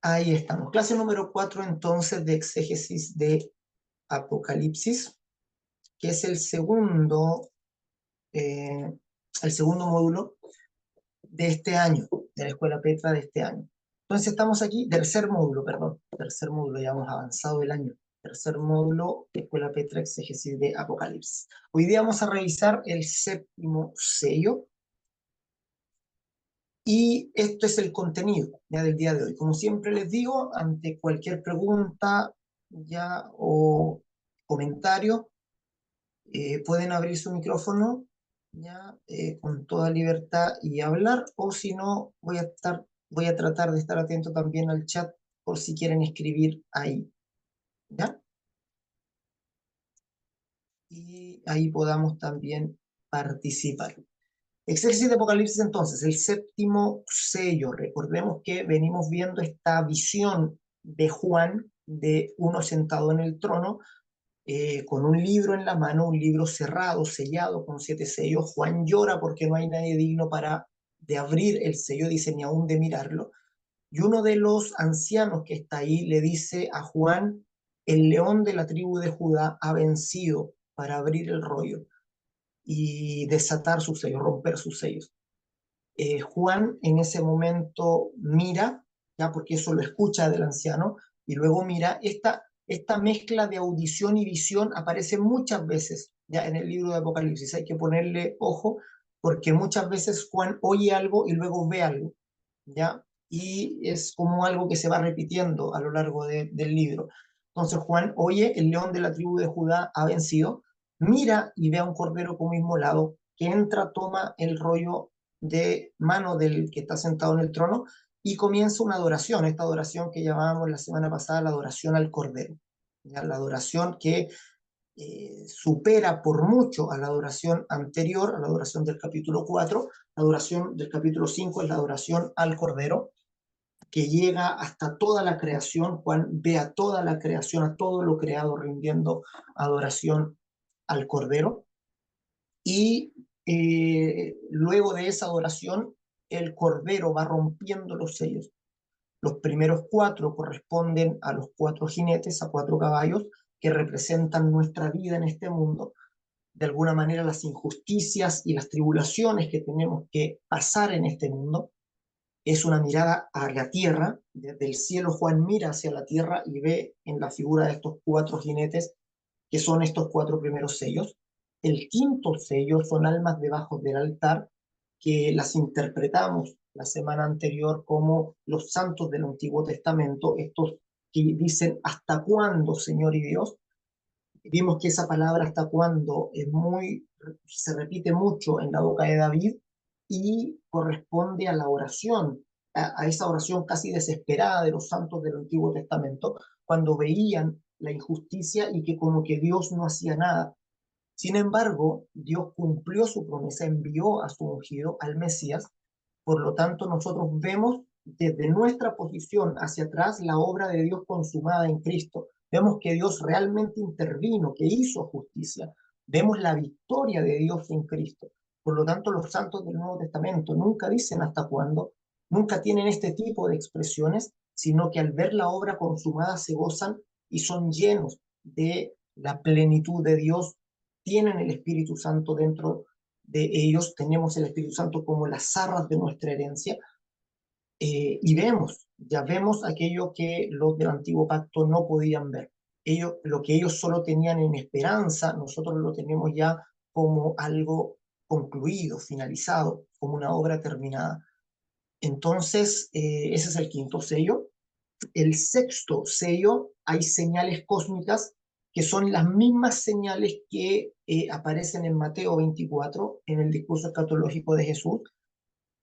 Ahí estamos. Clase número 4 entonces de exégesis de Apocalipsis, que es eh, el segundo módulo de este año, de la Escuela Petra de este año. Entonces estamos aquí, tercer módulo, ya hemos avanzado el año. Tercer módulo de Escuela Petra, exégesis de Apocalipsis. Hoy día vamos a revisar el séptimo sello, y esto es el contenido ya del día de hoy. Como siempre les digo, ante cualquier pregunta ya o comentario, pueden abrir su micrófono ya con toda libertad y hablar, o si no, voy a tratar de estar atento también al chat por si quieren escribir ahí, ¿ya? Y ahí podamos también participar. Exégesis de Apocalipsis entonces, el séptimo sello. Recordemos que venimos viendo esta visión de Juan, de uno sentado en el trono, con un libro en la mano, un libro cerrado, sellado con 7 sellos. Juan llora porque no hay nadie digno de abrir el sello, dice, ni aún de mirarlo. Y uno de los ancianos que está ahí le dice a Juan: el león de la tribu de Judá ha vencido para abrir el rollo y desatar sus sellos, romper sus sellos. Juan en ese momento mira, ya porque eso lo escucha del anciano, y luego mira, esta mezcla de audición y visión aparece muchas veces ya en el libro de Apocalipsis. Hay que ponerle ojo porque muchas veces Juan oye algo y luego ve algo, ¿ya? Y es como algo que se va repitiendo a lo largo del libro. Entonces Juan oye: el león de la tribu de Judá ha vencido, mira y ve a un cordero como inmolado, que entra, toma el rollo de mano del que está sentado en el trono y comienza una adoración, esta adoración que llamábamos la semana pasada la adoración al cordero, ¿ya? La adoración que supera por mucho a la adoración anterior, a la adoración del capítulo 4. La adoración del capítulo 5 es la adoración al cordero, que llega hasta toda la creación. Juan ve a toda la creación, a todo lo creado rindiendo adoración al cordero. Y luego de esa adoración, el cordero va rompiendo los sellos. Los primeros 4 corresponden a los 4 jinetes, a 4 caballos, que representan nuestra vida en este mundo. De alguna manera, las injusticias y las tribulaciones que tenemos que pasar en este mundo. Es una mirada a la tierra. Desde el cielo Juan mira hacia la tierra y ve en la figura de estos 4 jinetes, que son estos 4 primeros sellos. El quinto sello son almas debajo del altar, que las interpretamos la semana anterior como los santos del Antiguo Testamento, estos que dicen: ¿hasta cuándo, Señor y Dios? Vimos que esa palabra "hasta cuándo" se repite mucho en la boca de David y corresponde a la oración, a esa oración casi desesperada de los santos del Antiguo Testamento, cuando veían la injusticia y que como que Dios no hacía nada. Sin embargo, Dios cumplió su promesa, envió a su ungido, al Mesías. Por lo tanto, nosotros vemos desde nuestra posición hacia atrás la obra de Dios consumada en Cristo. Vemos que Dios realmente intervino, que hizo justicia. Vemos la victoria de Dios en Cristo. Por lo tanto, los santos del Nuevo Testamento nunca dicen hasta cuándo, nunca tienen este tipo de expresiones, sino que al ver la obra consumada se gozan y son llenos de la plenitud de Dios. Tienen el Espíritu Santo dentro de ellos, tenemos el Espíritu Santo como las arras de nuestra herencia, y ya vemos aquello que los del antiguo pacto no podían ver. Lo que ellos solo tenían en esperanza, nosotros lo tenemos ya como algo concluido, finalizado, como una obra terminada. Entonces, ese es el quinto sello. El sexto sello, hay señales cósmicas que son las mismas señales que aparecen en Mateo 24, en el discurso escatológico de Jesús,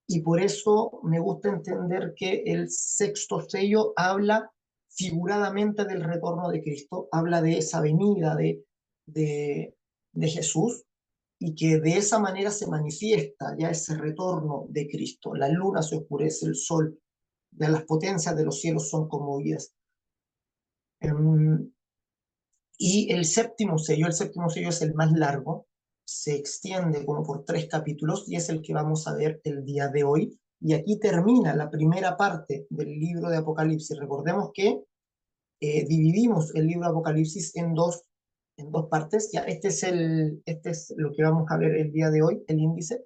y por eso me gusta entender que el sexto sello habla figuradamente del retorno de Cristo, habla de esa venida de, de Jesús, y que de esa manera se manifiesta ya ese retorno de Cristo. La luna se oscurece, el sol, ya las potencias de los cielos son conmovidas. Y el séptimo sello es el más largo, se extiende como por 3 capítulos y es el que vamos a ver el día de hoy. Y aquí termina la primera parte del libro de Apocalipsis. Recordemos que dividimos el libro de Apocalipsis en dos partes. Ya, este es lo que vamos a ver el día de hoy, el índice.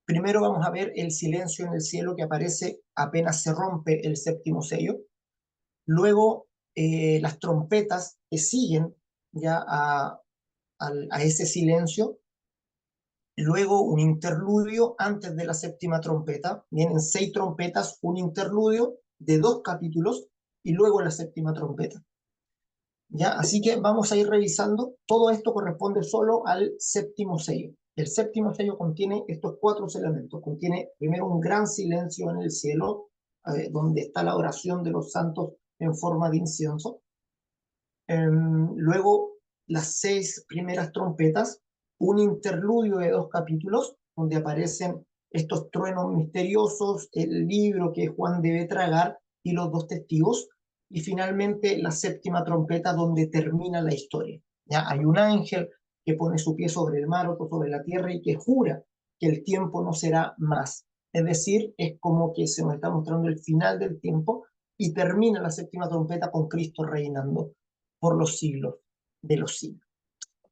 Primero vamos a ver el silencio en el cielo que aparece apenas se rompe el séptimo sello. Luego las trompetas que siguen ya a ese silencio. Luego un interludio antes de la séptima trompeta. Vienen 6 trompetas, un interludio de 2 capítulos y luego la séptima trompeta. ¿Ya? Así que vamos a ir revisando. Todo esto corresponde solo al séptimo sello. El séptimo sello contiene estos 4 elementos. Contiene primero un gran silencio en el cielo, donde está la oración de los santos en forma de incienso. Luego las 6 primeras trompetas, un interludio de 2 capítulos, donde aparecen estos truenos misteriosos, el libro que Juan debe tragar y los 2 testigos, y finalmente la séptima trompeta donde termina la historia. ¿Ya? Hay un ángel que pone su pie sobre el mar, otro sobre la tierra y que jura que el tiempo no será más. Es decir, es como que se nos está mostrando el final del tiempo y termina la séptima trompeta con Cristo reinando por los siglos de los siglos.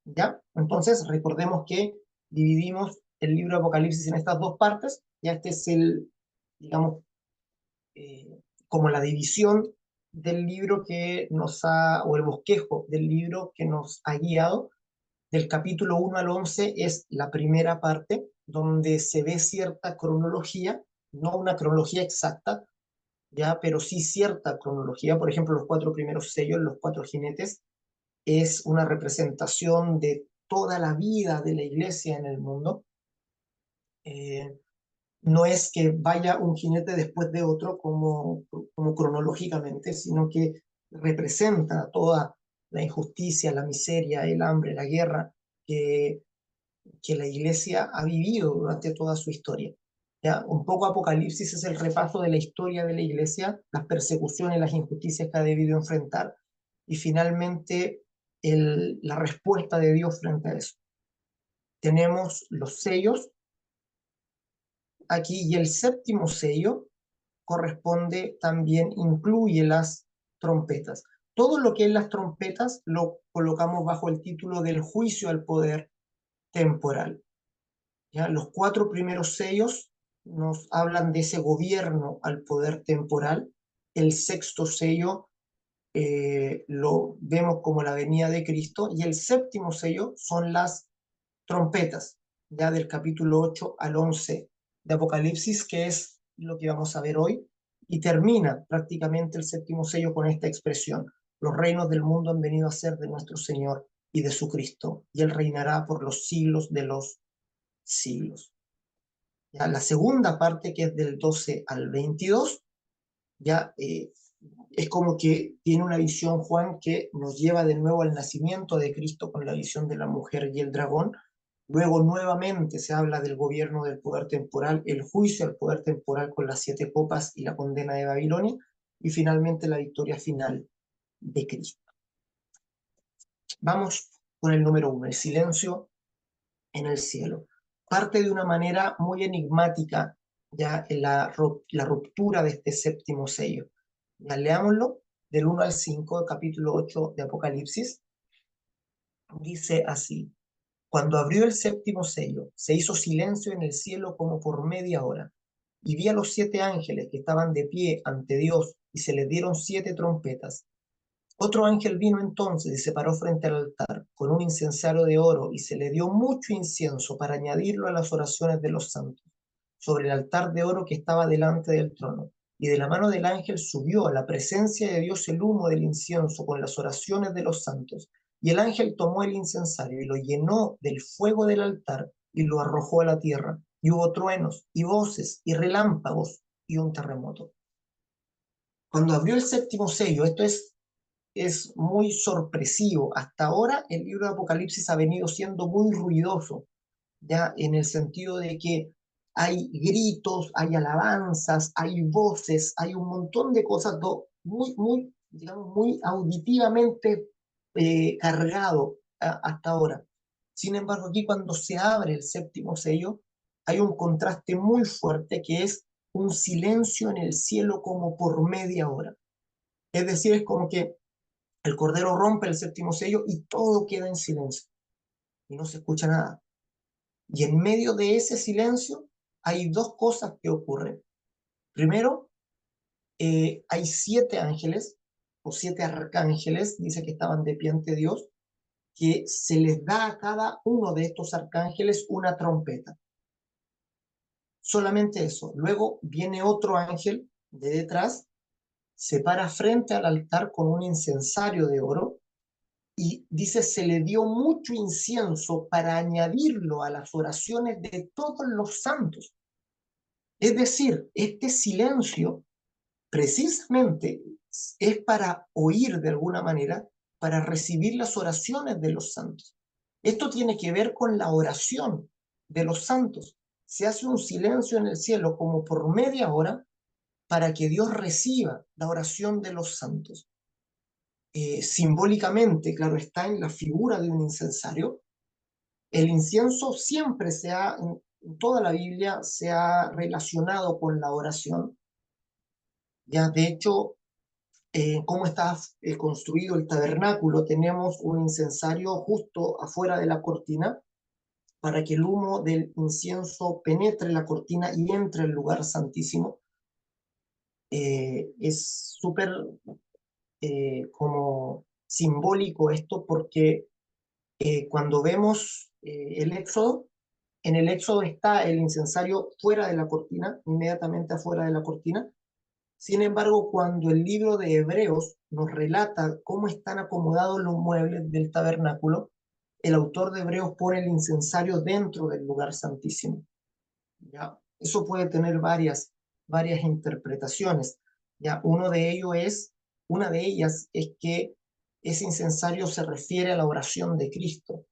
¿Ya? Entonces, recordemos que dividimos el libro de Apocalipsis en estas 2 partes. Ya este es digamos, como la división del libro que nos ha, o el bosquejo del libro que nos ha guiado. Del capítulo 1 al 11 es la primera parte, donde se ve cierta cronología, no una cronología exacta, ya, pero sí cierta cronología. Por ejemplo, los 4 primeros sellos, los 4 jinetes, es una representación de toda la vida de la iglesia en el mundo. Eh, no es que vaya un jinete después de otro como cronológicamente, sino que representa toda la injusticia, la miseria, el hambre, la guerra que, que la iglesia ha vivido durante toda su historia. ¿Ya? Un poco Apocalipsis es el repaso de la historia de la iglesia, las persecuciones, las injusticias que ha debido enfrentar y finalmente la respuesta de Dios frente a eso. Tenemos los sellos aquí y el séptimo sello corresponde también, incluye las trompetas. Todo lo que es las trompetas lo colocamos bajo el título del juicio al poder temporal. ¿Ya? Los 4 primeros sellos nos hablan de ese gobierno al poder temporal. El sexto sello lo vemos como la venida de Cristo y el séptimo sello son las trompetas, ya del capítulo 8 al 11 de Apocalipsis, que es lo que vamos a ver hoy, y termina prácticamente el séptimo sello con esta expresión: los reinos del mundo han venido a ser de nuestro Señor y de su Cristo, y Él reinará por los siglos de los siglos. Ya, la segunda parte, que es del 12 al 22, ya es como que tiene una visión Juan que nos lleva de nuevo al nacimiento de Cristo con la visión de la mujer y el dragón. Luego nuevamente se habla del gobierno del poder temporal, el juicio al poder temporal con las 7 copas y la condena de Babilonia, y finalmente la victoria final de Cristo. Vamos con el número 1, el silencio en el cielo. Parte de una manera muy enigmática ya en la ruptura de este séptimo sello. Ya, leámoslo del 1 al 5, capítulo 8 de Apocalipsis. Dice así: cuando abrió el séptimo sello, se hizo silencio en el cielo como por media hora, y vi a los 7 ángeles que estaban de pie ante Dios, y se les dieron 7 trompetas. Otro ángel vino entonces y se paró frente al altar con un incensario de oro, y se le dio mucho incienso para añadirlo a las oraciones de los santos, sobre el altar de oro que estaba delante del trono. Y de la mano del ángel subió a la presencia de Dios el humo del incienso con las oraciones de los santos. Y el ángel tomó el incensario y lo llenó del fuego del altar y lo arrojó a la tierra. Y hubo truenos y voces y relámpagos y un terremoto. Cuando abrió el séptimo sello, esto es muy sorpresivo. Hasta ahora el libro de Apocalipsis ha venido siendo muy ruidoso, ya en el sentido de que hay gritos, hay alabanzas, hay voces, hay un montón de cosas muy, digamos, muy auditivamente cargado hasta ahora. Sin embargo, aquí cuando se abre el séptimo sello, hay un contraste muy fuerte que es un silencio en el cielo como por media hora. Es decir, es como que el Cordero rompe el séptimo sello y todo queda en silencio y no se escucha nada. Y en medio de ese silencio hay dos cosas que ocurren. Primero, hay 7 ángeles o 7 arcángeles, dice que estaban de pie ante Dios, que se les da a cada uno de estos arcángeles una trompeta. Solamente eso. Luego viene otro ángel de detrás, se para frente al altar con un incensario de oro y dice, se le dio mucho incienso para añadirlo a las oraciones de todos los santos. Es decir, este silencio precisamente es para oír de alguna manera, para recibir las oraciones de los santos. Esto tiene que ver con la oración de los santos. Se hace un silencio en el cielo como por media hora para que Dios reciba la oración de los santos. Simbólicamente, claro, está en la figura de un incensario. El incienso siempre en toda la Biblia se ha relacionado con la oración. Ya, de hecho, cómo está construido el tabernáculo, tenemos un incensario justo afuera de la cortina para que el humo del incienso penetre la cortina y entre al lugar santísimo. Es súper como simbólico esto porque cuando vemos el Éxodo, en el Éxodo está el incensario fuera de la cortina, inmediatamente afuera de la cortina. Sin embargo, cuando el libro de Hebreos nos relata cómo están acomodados los muebles del tabernáculo, el autor de Hebreos pone el incensario dentro del lugar santísimo. ¿Ya? Eso puede tener varias interpretaciones. ¿Ya? Una de ellas es que ese incensario se refiere a la oración de Cristo,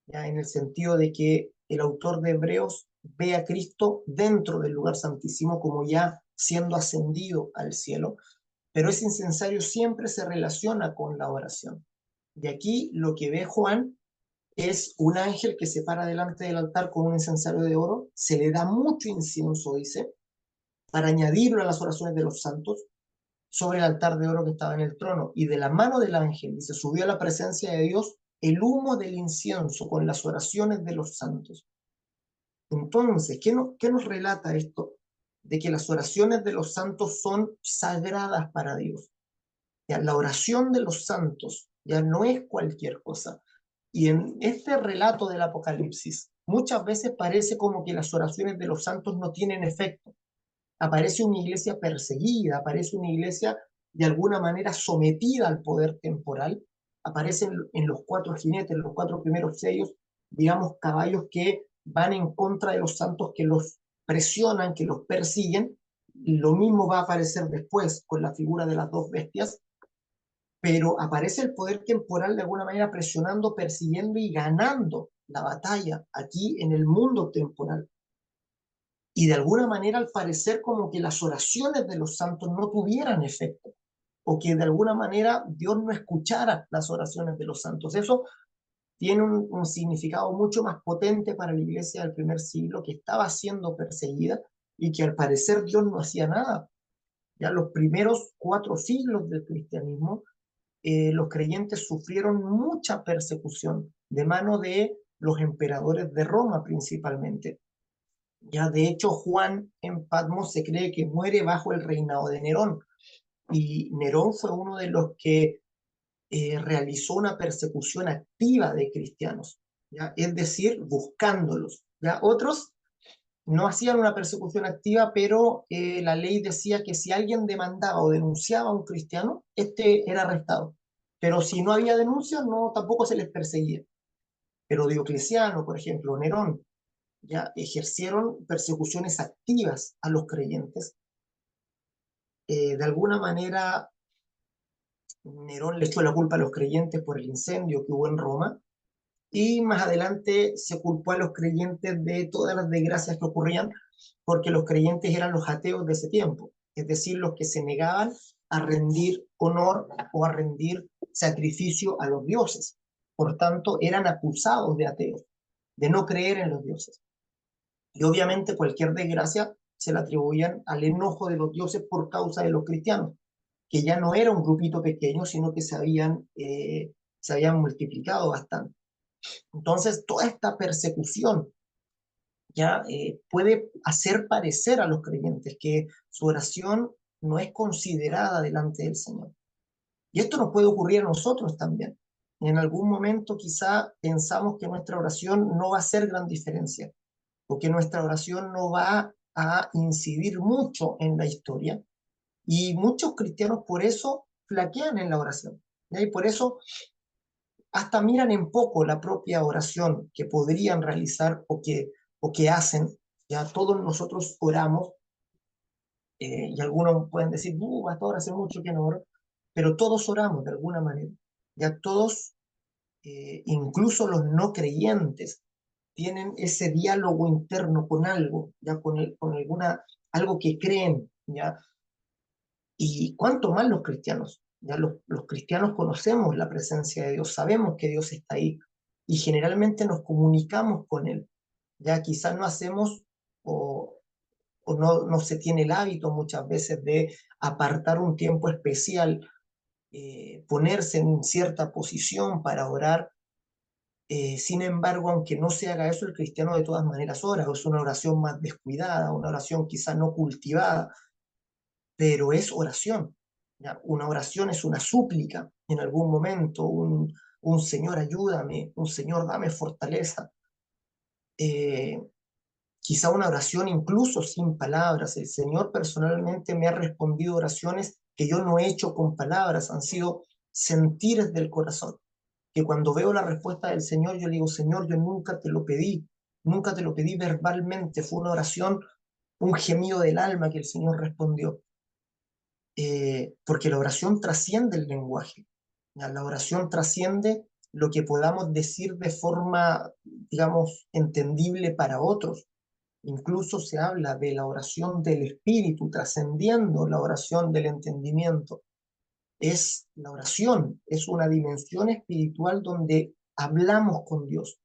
¿ya? En el sentido de que el autor de Hebreos ve a Cristo dentro del lugar santísimo como ya siendo ascendido al cielo, pero ese incensario siempre se relaciona con la oración. Y aquí lo que ve Juan es un ángel que se para delante del altar con un incensario de oro, se le da mucho incienso, dice, para añadirlo a las oraciones de los santos sobre el altar de oro que estaba en el trono. Y de la mano del ángel, dice, subió a la presencia de Dios el humo del incienso con las oraciones de los santos. Entonces, qué nos relata esto? De que las oraciones de los santos son sagradas para Dios. Ya, la oración de los santos ya no es cualquier cosa. Y en este relato del Apocalipsis, muchas veces parece como que las oraciones de los santos no tienen efecto. Aparece una iglesia perseguida, aparece una iglesia de alguna manera sometida al poder temporal, aparecen en los 4 jinetes, los 4 primeros sellos, digamos, caballos que van en contra de los santos, que los presionan, que los persiguen. Lo mismo va a aparecer después con la figura de las 2 bestias, pero aparece el poder temporal de alguna manera presionando, persiguiendo y ganando la batalla aquí en el mundo temporal. Y de alguna manera al parecer como que las oraciones de los santos no tuvieran efecto, o que de alguna manera Dios no escuchara las oraciones de los santos. Eso tiene un significado mucho más potente para la iglesia del primer siglo, que estaba siendo perseguida y que al parecer Dios no hacía nada. Ya los primeros 4 siglos del cristianismo, los creyentes sufrieron mucha persecución de mano de los emperadores de Roma principalmente. Ya de hecho Juan en Patmos se cree que muere bajo el reinado de Nerón, y Nerón fue uno de los que realizó una persecución activa de cristianos, ¿ya? Es decir, buscándolos. ¿Ya? Otros no hacían una persecución activa, pero la ley decía que si alguien demandaba o denunciaba a un cristiano, este era arrestado. Pero si no había denuncia, no, tampoco se les perseguía. Pero Diocleciano, por ejemplo, Nerón, ya ejercieron persecuciones activas a los creyentes. De alguna manera, Nerón le echó la culpa a los creyentes por el incendio que hubo en Roma, y más adelante se culpó a los creyentes de todas las desgracias que ocurrían, porque los creyentes eran los ateos de ese tiempo, es decir, los que se negaban a rendir honor o a rendir sacrificio a los dioses. Por tanto, eran acusados de ateos, de no creer en los dioses. Y obviamente cualquier desgracia se la atribuían al enojo de los dioses por causa de los cristianos, que ya no era un grupito pequeño, sino que se habían multiplicado bastante. Entonces, toda esta persecución ya puede hacer parecer a los creyentes que su oración no es considerada delante del Señor. Y esto nos puede ocurrir a nosotros también. En algún momento quizá pensamos que nuestra oración no va a hacer gran diferencia, o que nuestra oración no va a incidir mucho en la historia. Y muchos cristianos por eso flaquean en la oración. ¿Ya? Y por eso hasta miran en poco la propia oración que podrían realizar o que hacen. Ya todos nosotros oramos, y algunos pueden decir, hasta ahora hace mucho que no oro, pero todos oramos de alguna manera. Ya todos, incluso los no creyentes, tienen ese diálogo interno con algo, ya con algo que creen, ya. Y cuánto más los cristianos, ya los cristianos conocemos la presencia de Dios, sabemos que Dios está ahí y generalmente nos comunicamos con Él. Ya quizás no hacemos o no se tiene el hábito muchas veces de apartar un tiempo especial, ponerse en cierta posición para orar. Sin embargo, aunque no se haga eso, el cristiano de todas maneras ora, o es una oración más descuidada, una oración quizás no cultivada, pero es oración. ¿Ya? Una oración es una súplica en algún momento, un Señor ayúdame, un Señor dame fortaleza. Eh, Quizá una oración incluso sin palabras. El Señor personalmente me ha respondido oraciones que yo no he hecho con palabras, han sido sentires del corazón, que cuando veo la respuesta del Señor, yo digo, Señor, yo nunca te lo pedí, nunca te lo pedí verbalmente, fue una oración, un gemido del alma que el Señor respondió. Porque la oración trasciende el lenguaje. ¿Ya? La oración trasciende lo que podamos decir de forma, digamos, entendible para otros. Incluso se habla de la oración del espíritu, trascendiendo la oración del entendimiento. Es la oración, es una dimensión espiritual donde hablamos con Dios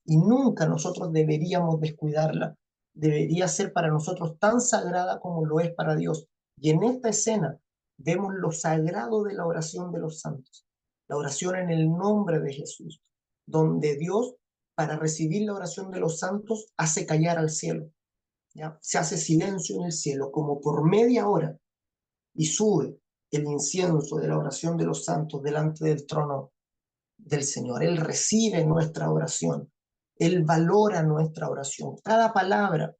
y nunca nosotros deberíamos descuidarla. Debería ser para nosotros tan sagrada como lo es para Dios. Y en esta escena vemos lo sagrado de la oración de los santos, la oración en el nombre de Jesús, donde Dios, para recibir la oración de los santos, hace callar al cielo. ¿Ya? Se hace silencio en el cielo, como por media hora, y sube el incienso de la oración de los santos delante del trono del Señor. Él recibe nuestra oración. Él valora nuestra oración. Cada palabra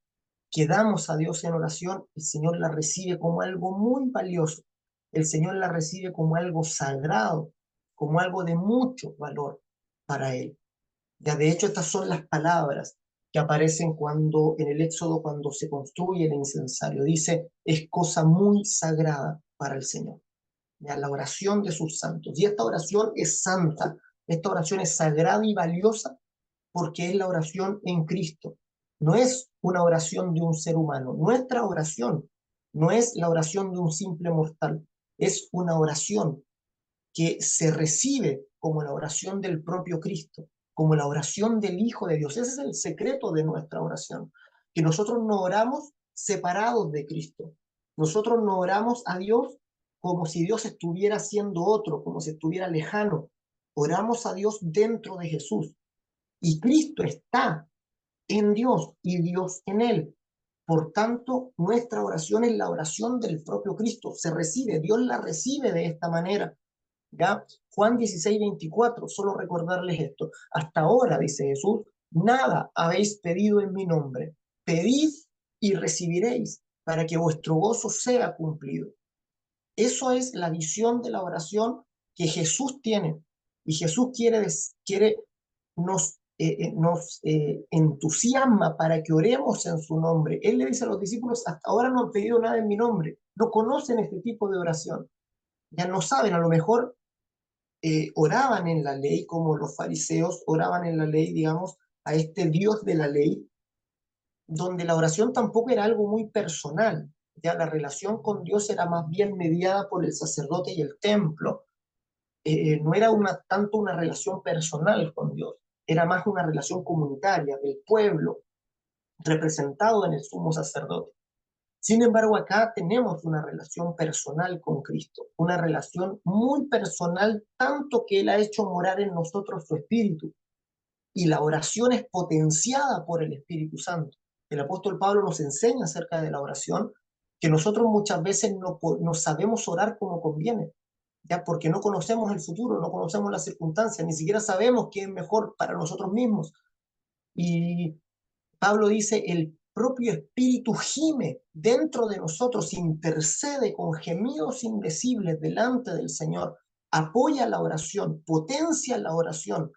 que damos a Dios en oración, el Señor la recibe como algo muy valioso. El Señor la recibe como algo sagrado, como algo de mucho valor para Él. Ya de hecho, estas son las palabras que aparecen cuando en el Éxodo, cuando se construye el incensario. Dice, es cosa muy sagrada para el Señor. Ya, la oración de sus santos. Y esta oración es santa, esta oración es sagrada y valiosa porque es la oración en Cristo. No es una oración de un ser humano. Nuestra oración no es la oración de un simple mortal. Es una oración que se recibe como la oración del propio Cristo, como la oración del Hijo de Dios. Ese es el secreto de nuestra oración, que nosotros no oramos separados de Cristo. Nosotros no oramos a Dios como si Dios estuviera siendo otro, como si estuviera lejano. Oramos a Dios dentro de Jesús. Y Cristo está en Dios y Dios en Él. Por tanto, nuestra oración es la oración del propio Cristo. Se recibe, Dios la recibe de esta manera. ¿Ya? Juan 16:24, solo recordarles esto. Hasta ahora, dice Jesús, nada habéis pedido en mi nombre. Pedid y recibiréis para que vuestro gozo sea cumplido. Eso es la visión de la oración que Jesús tiene. Y Jesús nos entusiasma para que oremos en su nombre. Él le dice a los discípulos, hasta ahora no han pedido nada en mi nombre. No conocen este tipo de oración. Ya no saben, a lo mejor oraban en la ley, como los fariseos oraban en la ley, digamos, a este Dios de la ley, donde la oración tampoco era algo muy personal, ya la relación con Dios era más bien mediada por el sacerdote y el templo. No era tanto una relación personal con Dios, era más una relación comunitaria del pueblo representado en el sumo sacerdote. Sin embargo, acá tenemos una relación personal con Cristo, una relación muy personal, tanto que Él ha hecho morar en nosotros su Espíritu. Y la oración es potenciada por el Espíritu Santo. El apóstol Pablo nos enseña acerca de la oración, que nosotros muchas veces no sabemos orar como conviene, ya porque no conocemos el futuro, no conocemos las circunstancias, ni siquiera sabemos qué es mejor para nosotros mismos. Y Pablo dice, el propio Espíritu gime dentro de nosotros, intercede con gemidos indecibles delante del Señor, apoya la oración, potencia la oración,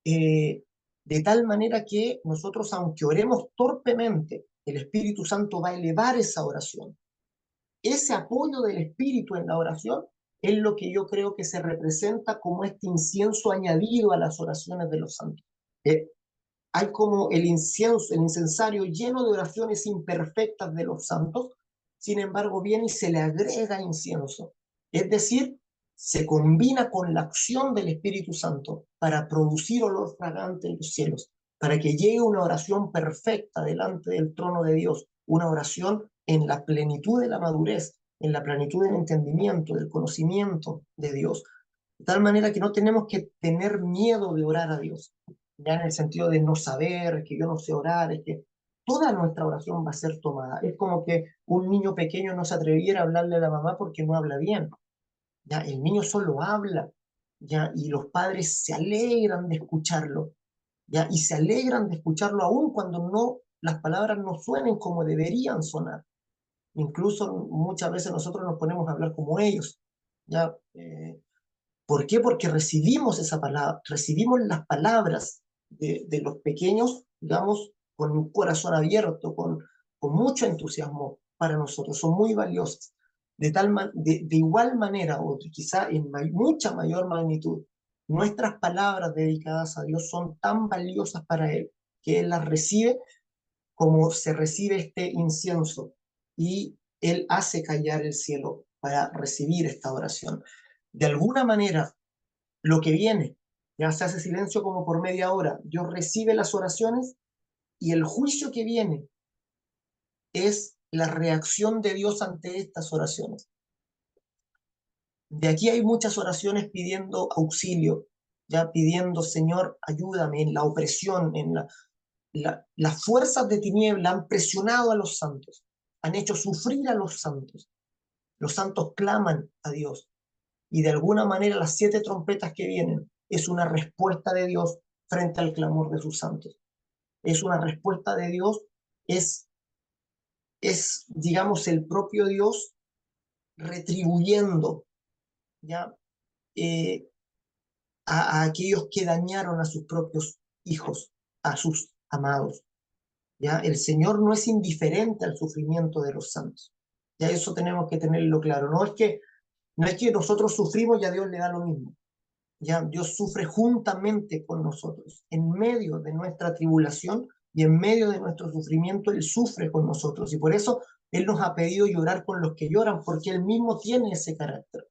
eh, de tal manera que nosotros, aunque oremos torpemente, el Espíritu Santo va a elevar esa oración. Ese apoyo del Espíritu en la oración es lo que yo creo que se representa como este incienso añadido a las oraciones de los santos. Eh, Hay como el incienso, el incensario lleno de oraciones imperfectas de los santos, sin embargo viene y se le agrega incienso. Es decir, se combina con la acción del Espíritu Santo para producir olor fragante en los cielos, para que llegue una oración perfecta delante del trono de Dios, una oración en la plenitud de la madurez, en la plenitud del entendimiento, del conocimiento de Dios, de tal manera que no tenemos que tener miedo de orar a Dios, ya en el sentido de no saber, que yo no sé orar, es que toda nuestra oración va a ser tomada. Es como que un niño pequeño no se atreviera a hablarle a la mamá porque no habla bien. Ya el niño solo habla, ya, y los padres se alegran de escucharlo, ya, y se alegran de escucharlo aún cuando no, las palabras no suenen como deberían sonar. Incluso muchas veces nosotros nos ponemos a hablar como ellos, ya. ¿Por qué? Porque recibimos esa palabra, recibimos las palabras de los pequeños, digamos, con un corazón abierto, con mucho entusiasmo para nosotros, son muy valiosas. De igual manera, o quizá en mucha mayor magnitud, nuestras palabras dedicadas a Dios son tan valiosas para Él, que Él las recibe como se recibe este incienso, y Él hace callar el cielo para recibir esta oración. De alguna manera, lo que viene, ya se hace silencio como por media hora, Dios recibe las oraciones, y el juicio que viene es la reacción de Dios ante estas oraciones. De aquí hay muchas oraciones pidiendo auxilio, ya pidiendo, Señor, ayúdame en la opresión, las fuerzas de tiniebla han presionado a los santos, han hecho sufrir a los santos claman a Dios, y de alguna manera las 7 trompetas que vienen es una respuesta de Dios frente al clamor de sus santos. Es una respuesta de Dios, es, digamos, el propio Dios retribuyendo, ¿ya? Eh, a aquellos que dañaron a sus propios hijos, a sus amados. ¿Ya? El Señor no es indiferente al sufrimiento de los santos. Ya eso tenemos que tenerlo claro. No es que nosotros sufrimos y a Dios le da lo mismo. Ya Dios sufre juntamente con nosotros. En medio de nuestra tribulación y en medio de nuestro sufrimiento, Él sufre con nosotros. Y por eso Él nos ha pedido llorar con los que lloran, porque Él mismo tiene ese carácter.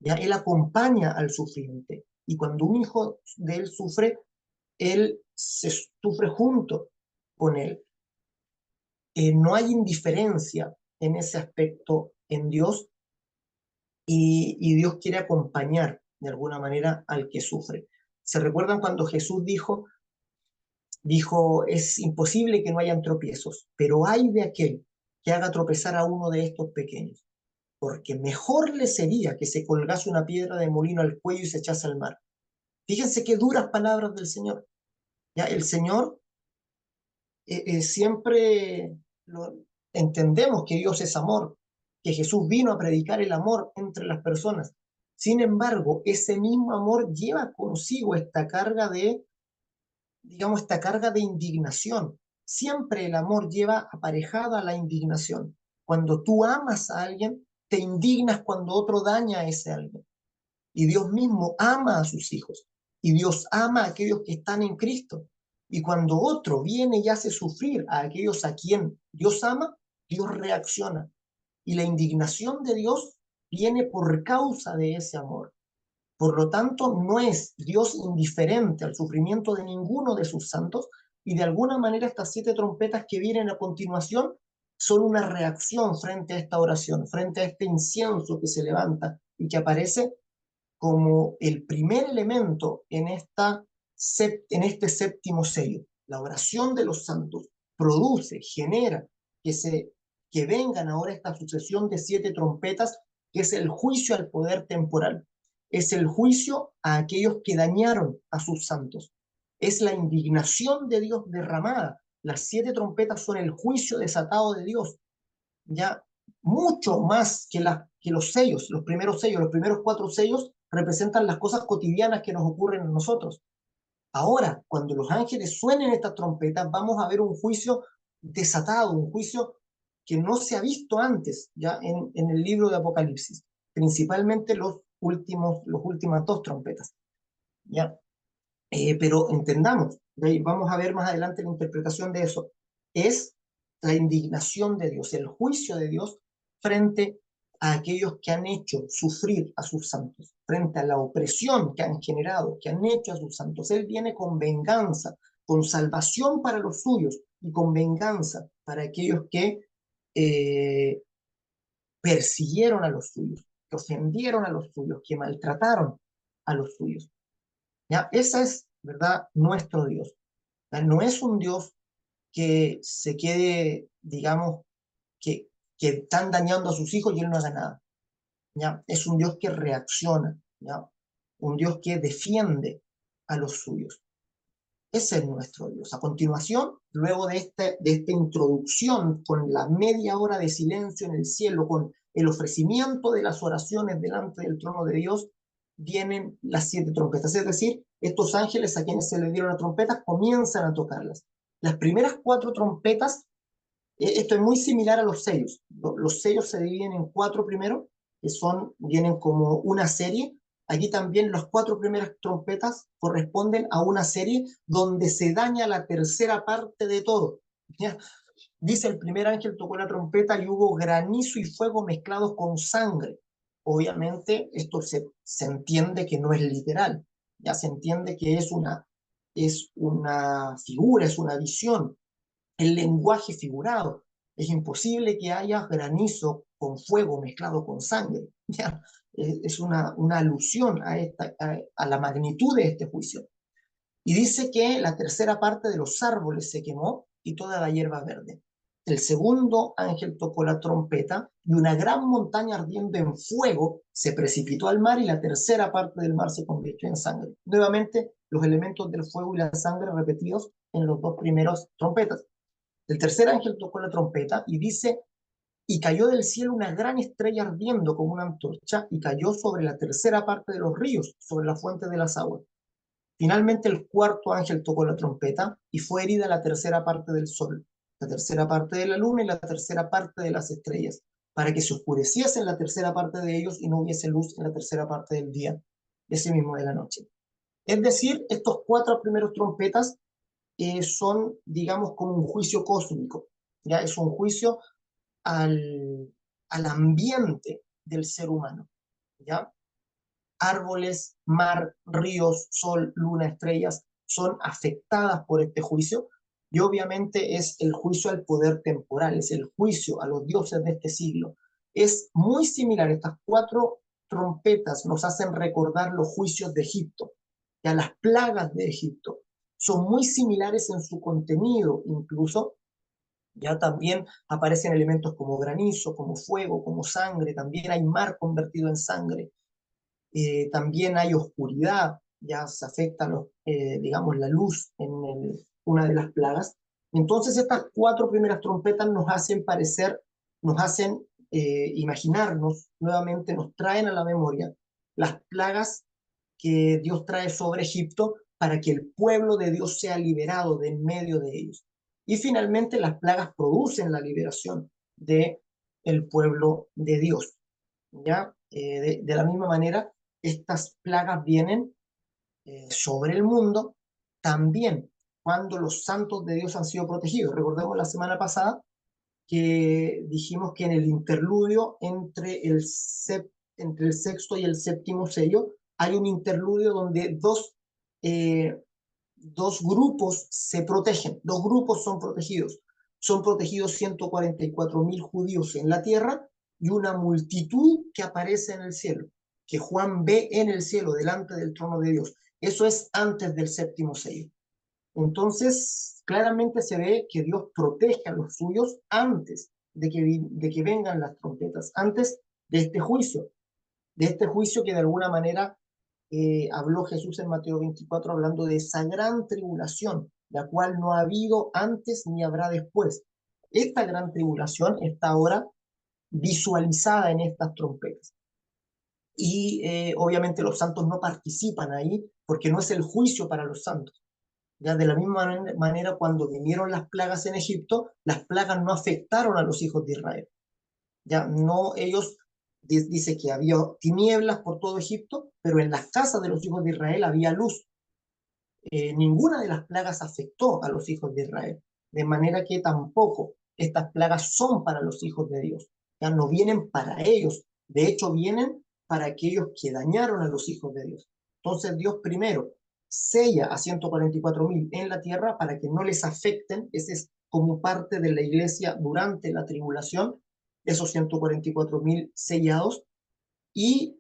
Ya Él acompaña al sufriente. Y cuando un hijo de Él sufre, Él se sufre junto con Él. No hay indiferencia en ese aspecto en Dios, y Dios quiere acompañar de alguna manera al que sufre. ¿Se recuerdan cuando Jesús dijo, es imposible que no hayan tropiezos, pero hay de aquel que haga tropezar a uno de estos pequeños? Porque mejor le sería que se colgase una piedra de molino al cuello y se echase al mar. Fíjense qué duras palabras del Señor. Ya el Señor siempre entendemos que Dios es amor, que Jesús vino a predicar el amor entre las personas. Sin embargo, ese mismo amor lleva consigo esta carga de, digamos, esta carga de indignación. Siempre el amor lleva aparejada la indignación. Cuando tú amas a alguien, te indignas cuando otro daña a ese alguien. Y Dios mismo ama a sus hijos. Y Dios ama a aquellos que están en Cristo. Y cuando otro viene y hace sufrir a aquellos a quien Dios ama, Dios reacciona. Y la indignación de Dios viene por causa de ese amor. Por lo tanto, no es Dios indiferente al sufrimiento de ninguno de sus santos, y de alguna manera estas 7 trompetas que vienen a continuación son una reacción frente a esta oración, frente a este incienso que se levanta y que aparece como el primer elemento en, en este séptimo sello. La oración de los santos produce, genera que vengan ahora esta sucesión de 7 trompetas, que es el juicio al poder temporal. Es el juicio a aquellos que dañaron a sus santos. Es la indignación de Dios derramada. Las 7 trompetas son el juicio desatado de Dios, ya mucho más que los sellos, los primeros sellos. Los primeros 4 sellos representan las cosas cotidianas que nos ocurren a nosotros. Ahora, cuando los ángeles suenen estas trompetas, vamos a ver un juicio desatado, un juicio que no se ha visto antes, ya en el libro de Apocalipsis, principalmente los últimas 2 trompetas, ¿ya? Pero entendamos, vamos a ver más adelante la interpretación de eso, es la indignación de Dios, el juicio de Dios frente a aquellos que han hecho sufrir a sus santos, frente a la opresión que han generado, que han hecho a sus santos. Él viene con venganza, con salvación para los suyos y con venganza para aquellos que eh, persiguieron a los suyos, que ofendieron a los suyos, que maltrataron a los suyos. ¿Ya? Esa es, ¿verdad?, nuestro Dios. ¿Ya? No es un Dios que se quede, digamos, que están dañando a sus hijos y él no haga nada. ¿Ya? Es un Dios que reacciona, ¿ya? Un Dios que defiende a los suyos. Ese es nuestro Dios. A continuación, luego de esta introducción con la media hora de silencio en el cielo, con el ofrecimiento de las oraciones delante del trono de Dios, vienen las 7 trompetas. Es decir, estos ángeles a quienes se les dieron las trompetas comienzan a tocarlas. Las primeras 4 trompetas, esto es muy similar a los sellos. Los sellos se dividen en 4 primero, que vienen como una serie. Aquí también las 4 primeras trompetas corresponden a una serie donde se daña la tercera parte de todo. ¿Ya? Dice: el primer ángel tocó la trompeta y hubo granizo y fuego mezclados con sangre. Obviamente esto se entiende que no es literal, ya se entiende que es una figura, es una visión, el lenguaje figurado. Es imposible que haya granizo con fuego mezclado con sangre. ¿Ya? Es una alusión a la magnitud de este juicio. Y dice que la tercera parte de los árboles se quemó y toda la hierba verde. El segundo ángel tocó la trompeta y una gran montaña ardiendo en fuego se precipitó al mar y la tercera parte del mar se convirtió en sangre. Nuevamente, los elementos del fuego y la sangre repetidos en los 2 primeros trompetas. El tercer ángel tocó la trompeta y dice: y cayó del cielo una gran estrella ardiendo como una antorcha y cayó sobre la tercera parte de los ríos, sobre la fuente de las aguas. Finalmente el cuarto ángel tocó la trompeta y fue herida la tercera parte del sol, la tercera parte de la luna y la tercera parte de las estrellas, para que se oscureciese en la tercera parte de ellos y no hubiese luz en la tercera parte del día, ese mismo de la noche. Es decir, estos 4 primeros trompetas son, digamos, como un juicio cósmico, ¿ya? Es un juicio al ambiente del ser humano, ¿ya? Árboles, mar, ríos, sol, luna, estrellas son afectadas por este juicio y obviamente es el juicio al poder temporal, es el juicio a los dioses de este siglo. Es muy similar, estas 4 trompetas nos hacen recordar los juicios de Egipto, ya las plagas de Egipto. Son muy similares en su contenido, incluso ya también aparecen elementos como granizo, como fuego, como sangre, también hay mar convertido en sangre, también hay oscuridad, ya se afecta, digamos, la luz en una de las plagas. Entonces estas 4 primeras trompetas nos hacen parecer, nos hacen imaginarnos, nuevamente nos traen a la memoria las plagas que Dios trae sobre Egipto para que el pueblo de Dios sea liberado de en medio de ellos. Y finalmente las plagas producen la liberación de el pueblo de Dios. ¿Ya? De la misma manera, estas plagas vienen sobre el mundo también cuando los santos de Dios han sido protegidos. Recordemos la semana pasada que dijimos que en el interludio entre el sexto y el séptimo sello hay un interludio donde dos grupos se protegen, 2 grupos son protegidos. son protegidos 144.000 judíos en la tierra y una multitud que aparece en el cielo, que Juan ve en el cielo, delante del trono de Dios. Eso es antes del séptimo sello. Entonces, claramente se ve que Dios protege a los suyos antes de que vengan las trompetas, antes de este juicio que de alguna manera habló Jesús en Mateo 24, hablando de esa gran tribulación, la cual no ha habido antes ni habrá después. Esta gran tribulación está ahora visualizada en estas trompetas. Y obviamente los santos no participan ahí porque no es el juicio para los santos. Ya de la misma manera, cuando vinieron las plagas en Egipto, las plagas no afectaron a los hijos de Israel. Ya no, ellos dice que había tinieblas por todo Egipto, pero en las casas de los hijos de Israel había luz. Ninguna de las plagas afectó a los hijos de Israel, de manera que tampoco estas plagas son para los hijos de Dios. Ya no vienen para ellos, de hecho vienen para aquellos que dañaron a los hijos de Dios. Entonces Dios primero sella a 144.000 en la tierra para que no les afecten. Ese es como parte de la iglesia durante la tribulación, esos 144.000 sellados, y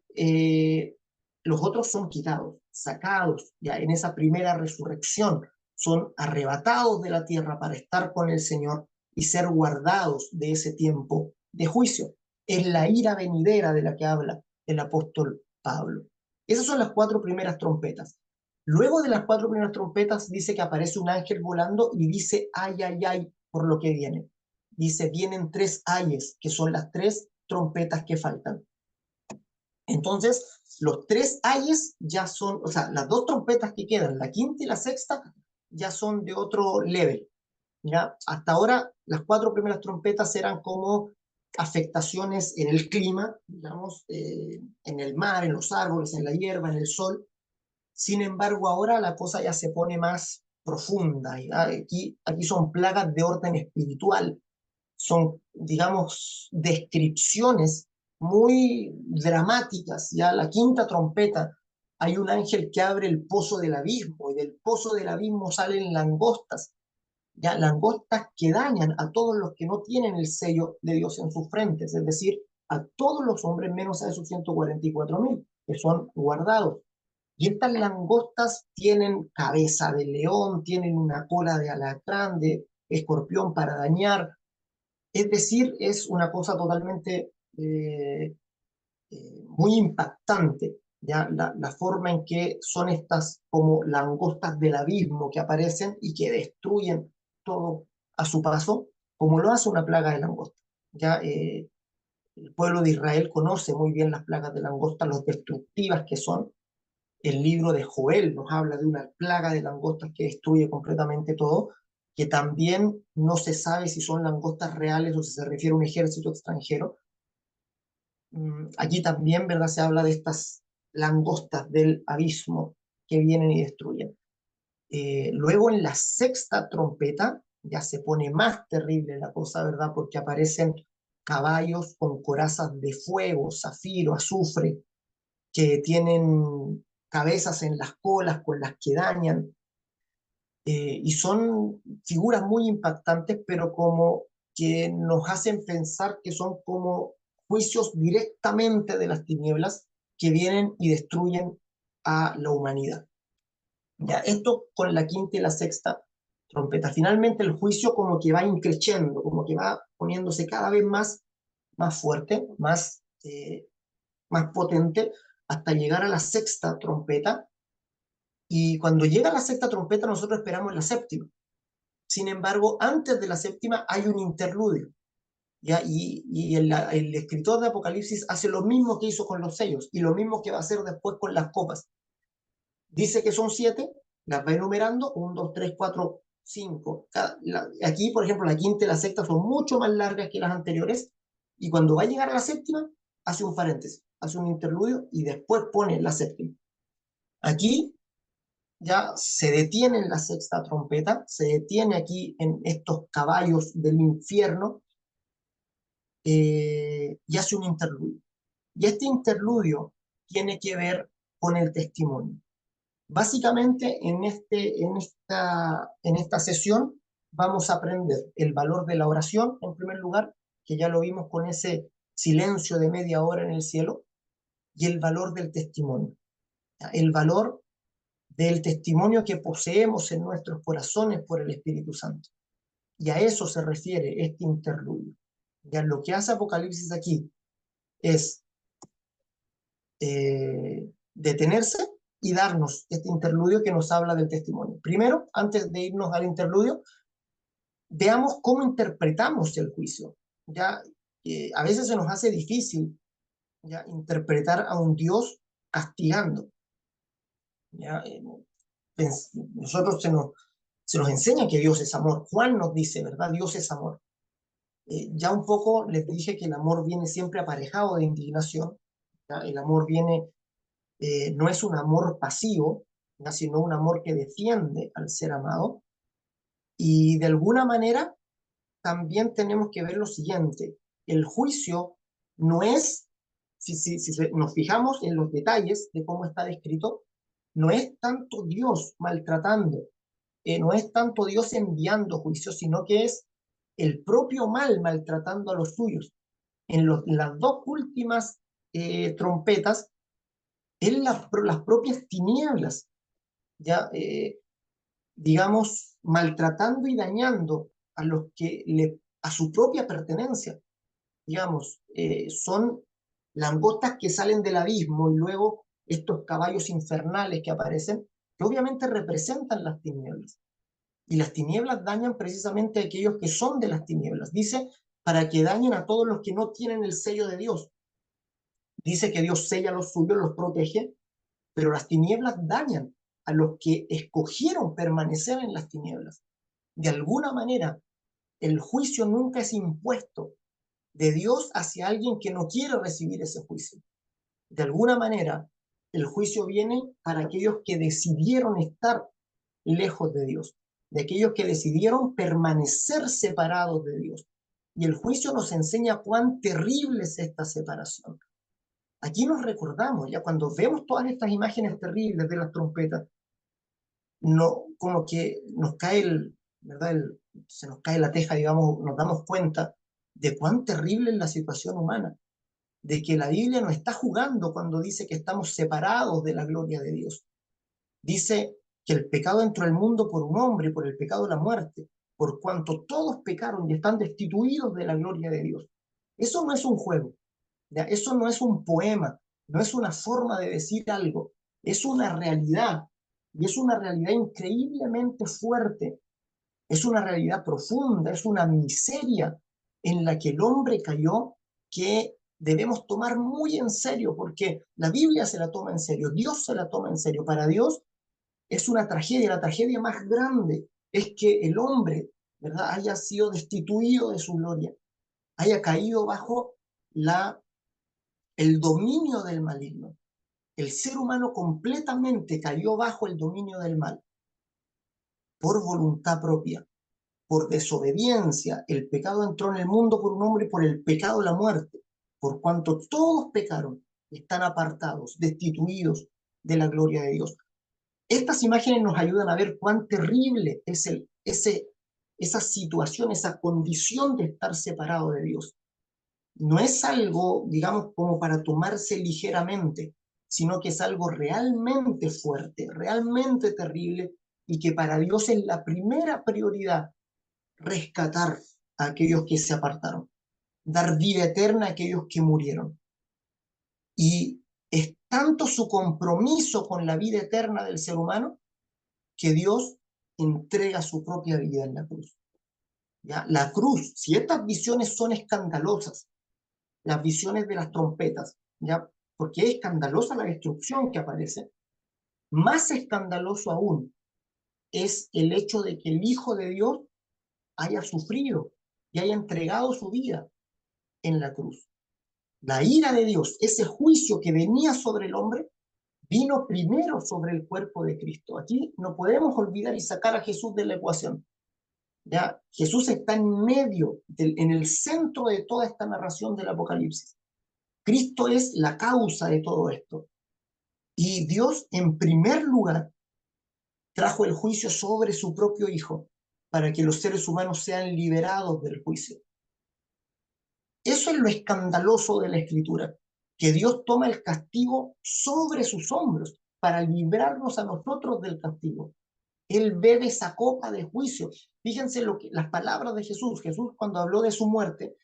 los otros son quitados, sacados ya en esa primera resurrección, son arrebatados de la tierra para estar con el Señor y ser guardados de ese tiempo de juicio. Es la ira venidera de la que habla el apóstol Pablo. Esas son las 4 primeras trompetas. Luego de las 4 primeras trompetas dice que aparece un ángel volando y dice, ay, ay, ay, por lo que viene. Dice, vienen 3 ayes, que son las 3 trompetas que faltan. Entonces, los 3 ayes ya son, o sea, las 2 trompetas que quedan, la quinta y la sexta, ya son de otro level. ¿Ya? Hasta ahora, las 4 primeras trompetas eran como afectaciones en el clima, digamos, en el mar, en los árboles, en la hierba, en el sol. Sin embargo, ahora la cosa ya se pone más profunda. ¿Ya? Aquí son plagas de orden espiritual, son, digamos, descripciones muy dramáticas. Ya la quinta trompeta, hay un ángel que abre el pozo del abismo y del pozo del abismo salen langostas, ya langostas que dañan a todos los que no tienen el sello de Dios en sus frentes, es decir, a todos los hombres menos a esos 144.000 que son guardados. Y estas langostas tienen cabeza de león, tienen una cola de alacrán, de escorpión para dañar, es decir, es una cosa totalmente muy impactante, ¿ya? La forma en que son estas como langostas del abismo que aparecen y que destruyen todo a su paso, como lo hace una plaga de langosta. ¿Ya? El pueblo de Israel conoce muy bien las plagas de langosta, lo destructivas que son. El libro de Joel nos habla de una plaga de langostas que destruye completamente todo, que también no se sabe si son langostas reales o si se refiere a un ejército extranjero. Aquí también, ¿verdad? Se habla de estas langostas del abismo que vienen y destruyen. Luego en la sexta trompeta ya se pone más terrible la cosa, ¿verdad? Porque aparecen caballos con corazas de fuego, zafiro, azufre, que tienen cabezas en las colas con las que dañan, y son figuras muy impactantes, pero como que nos hacen pensar que son como juicios directamente de las tinieblas que vienen y destruyen a la humanidad. Ya, esto con la quinta y la sexta trompeta. Finalmente el juicio como que va increciendo, como que va poniéndose cada vez más fuerte, más potente, hasta llegar a la sexta trompeta. Y cuando llega la sexta trompeta, nosotros esperamos la séptima. Sin embargo, antes de la séptima hay un interludio. ¿Ya? Y el escritor de Apocalipsis hace lo mismo que hizo con los sellos y lo mismo que va a hacer después con las copas. Dice que son 7, las va enumerando, 1, 2, 3, 4, 5. Aquí, por ejemplo, la quinta y la sexta son mucho más largas que las anteriores, y cuando va a llegar a la séptima, hace un paréntesis, hace un interludio y después pone la séptima. Aquí ya se detiene en la sexta trompeta, se detiene aquí en estos caballos del infierno, y hace un interludio. Y este interludio tiene que ver con el testimonio. Básicamente en esta sesión vamos a aprender el valor de la oración, en primer lugar, que ya lo vimos con ese silencio de media hora en el cielo, y el valor del testimonio. El valor del testimonio que poseemos en nuestros corazones por el Espíritu Santo. Y a eso se refiere este interludio. Ya lo que hace Apocalipsis aquí es detenerse y darnos este interludio que nos habla del testimonio. Primero, antes de irnos al interludio, veamos cómo interpretamos el juicio. Ya a veces se nos hace difícil ya interpretar a un Dios castigando. Ya, nosotros se nos enseña que Dios es amor. Juan nos dice, ¿verdad? Dios es amor. Ya un poco les dije que el amor viene siempre aparejado de indignación. ¿Ya? El amor viene, no es un amor pasivo, ¿ya? Sino un amor que defiende al ser amado. Y de alguna manera también tenemos que ver lo siguiente. El juicio no es, si nos fijamos en los detalles de cómo está descrito, no es tanto Dios maltratando, no es tanto Dios enviando juicio, sino que es el propio mal maltratando a los suyos. En las dos últimas trompetas, en las propias tinieblas, ya, digamos, maltratando y dañando a los que a su propia pertenencia, digamos, son langostas que salen del abismo y luego estos caballos infernales que aparecen, que obviamente representan las tinieblas. Y las tinieblas dañan precisamente a aquellos que son de las tinieblas. Dice, para que dañen a todos los que no tienen el sello de Dios. Dice que Dios sella a los suyos, los protege, pero las tinieblas dañan a los que escogieron permanecer en las tinieblas. De alguna manera, el juicio nunca es impuesto de Dios hacia alguien que no quiere recibir ese juicio. De alguna manera, el juicio viene para aquellos que decidieron estar lejos de Dios, de aquellos que decidieron permanecer separados de Dios. Y el juicio nos enseña cuán terrible es esta separación. Aquí nos recordamos, ya cuando vemos todas estas imágenes terribles de las trompetas, no, como que nos cae ¿verdad? Se nos cae la teja, digamos, nos damos cuenta de cuán terrible es la situación humana, de que la Biblia no está jugando cuando dice que estamos separados de la gloria de Dios. Dice que el pecado entró al mundo por un hombre, por el pecado de la muerte, por cuanto todos pecaron y están destituidos de la gloria de Dios. Eso no es un juego, ¿ya? Eso no es un poema, no es una forma de decir algo, es una realidad, y es una realidad increíblemente fuerte, es una realidad profunda, es una miseria en la que el hombre cayó que debemos tomar muy en serio, porque la Biblia se la toma en serio, Dios se la toma en serio. Para Dios es una tragedia, la tragedia más grande es que el hombre, ¿verdad?, haya sido destituido de su gloria, haya caído bajo el dominio del maligno. El ser humano completamente cayó bajo el dominio del mal por voluntad propia, por desobediencia. El pecado entró en el mundo por un hombre por el pecado de la muerte. Por cuanto todos pecaron, están apartados, destituidos de la gloria de Dios. Estas imágenes nos ayudan a ver cuán terrible es esa situación, esa condición de estar separado de Dios. No es algo, digamos, como para tomarse ligeramente, sino que es algo realmente fuerte, realmente terrible, y que para Dios es la primera prioridad rescatar a aquellos que se apartaron, dar vida eterna a aquellos que murieron. Y es tanto su compromiso con la vida eterna del ser humano que Dios entrega su propia vida en la cruz. ¿Ya? La cruz, si estas visiones son escandalosas, las visiones de las trompetas, ¿ya? Porque es escandalosa la destrucción que aparece, más escandaloso aún es el hecho de que el Hijo de Dios haya sufrido y haya entregado su vida en la cruz. La ira de Dios, ese juicio que venía sobre el hombre, vino primero sobre el cuerpo de Cristo. Aquí no podemos olvidar y sacar a Jesús de la ecuación. ¿Ya? Jesús está en medio, en el centro de toda esta narración del Apocalipsis. Cristo es la causa de todo esto. Y Dios, en primer lugar, trajo el juicio sobre su propio Hijo. para que los seres humanos sean liberados del juicio. Eso es lo escandaloso de la Escritura, que Dios toma el castigo sobre sus hombros para librarnos a nosotros del castigo. Él bebe esa copa de juicio. Fíjense las palabras de Jesús. Jesús, cuando habló de su muerte,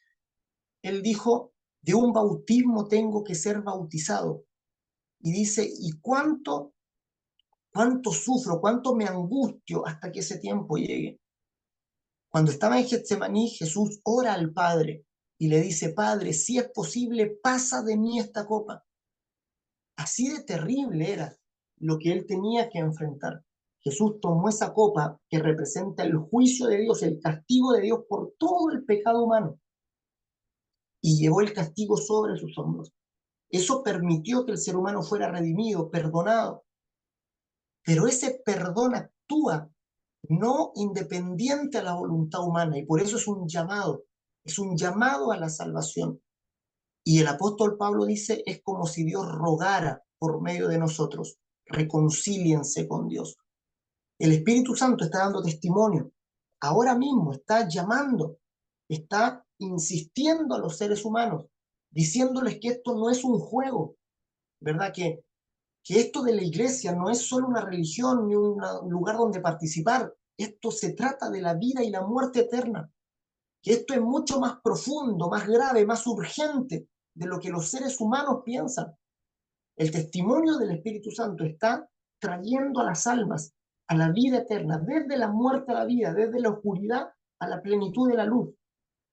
él dijo, de un bautismo tengo que ser bautizado. Y dice, ¿y cuánto sufro, cuánto me angustio hasta que ese tiempo llegue? Cuando estaba en Getsemaní, Jesús ora al Padre y le dice, Padre, si es posible, pasa de mí esta copa. Así de terrible era lo que él tenía que enfrentar. Jesús tomó esa copa que representa el juicio de Dios, el castigo de Dios por todo el pecado humano, y llevó el castigo sobre sus hombros. Eso permitió que el ser humano fuera redimido, perdonado, pero ese perdón actúa no independiente a la voluntad humana, y por eso es un llamado a la salvación. Y el apóstol Pablo dice, es como si Dios rogara por medio de nosotros, reconcíliense con Dios. El Espíritu Santo está dando testimonio, ahora mismo está llamando, está insistiendo a los seres humanos, diciéndoles que esto no es un juego, ¿verdad? Que esto de la iglesia no es solo una religión ni un lugar donde participar, esto se trata de la vida y la muerte eterna, que esto es mucho más profundo, más grave, más urgente de lo que los seres humanos piensan. El testimonio del Espíritu Santo está trayendo a las almas a la vida eterna, desde la muerte a la vida, desde la oscuridad a la plenitud de la luz.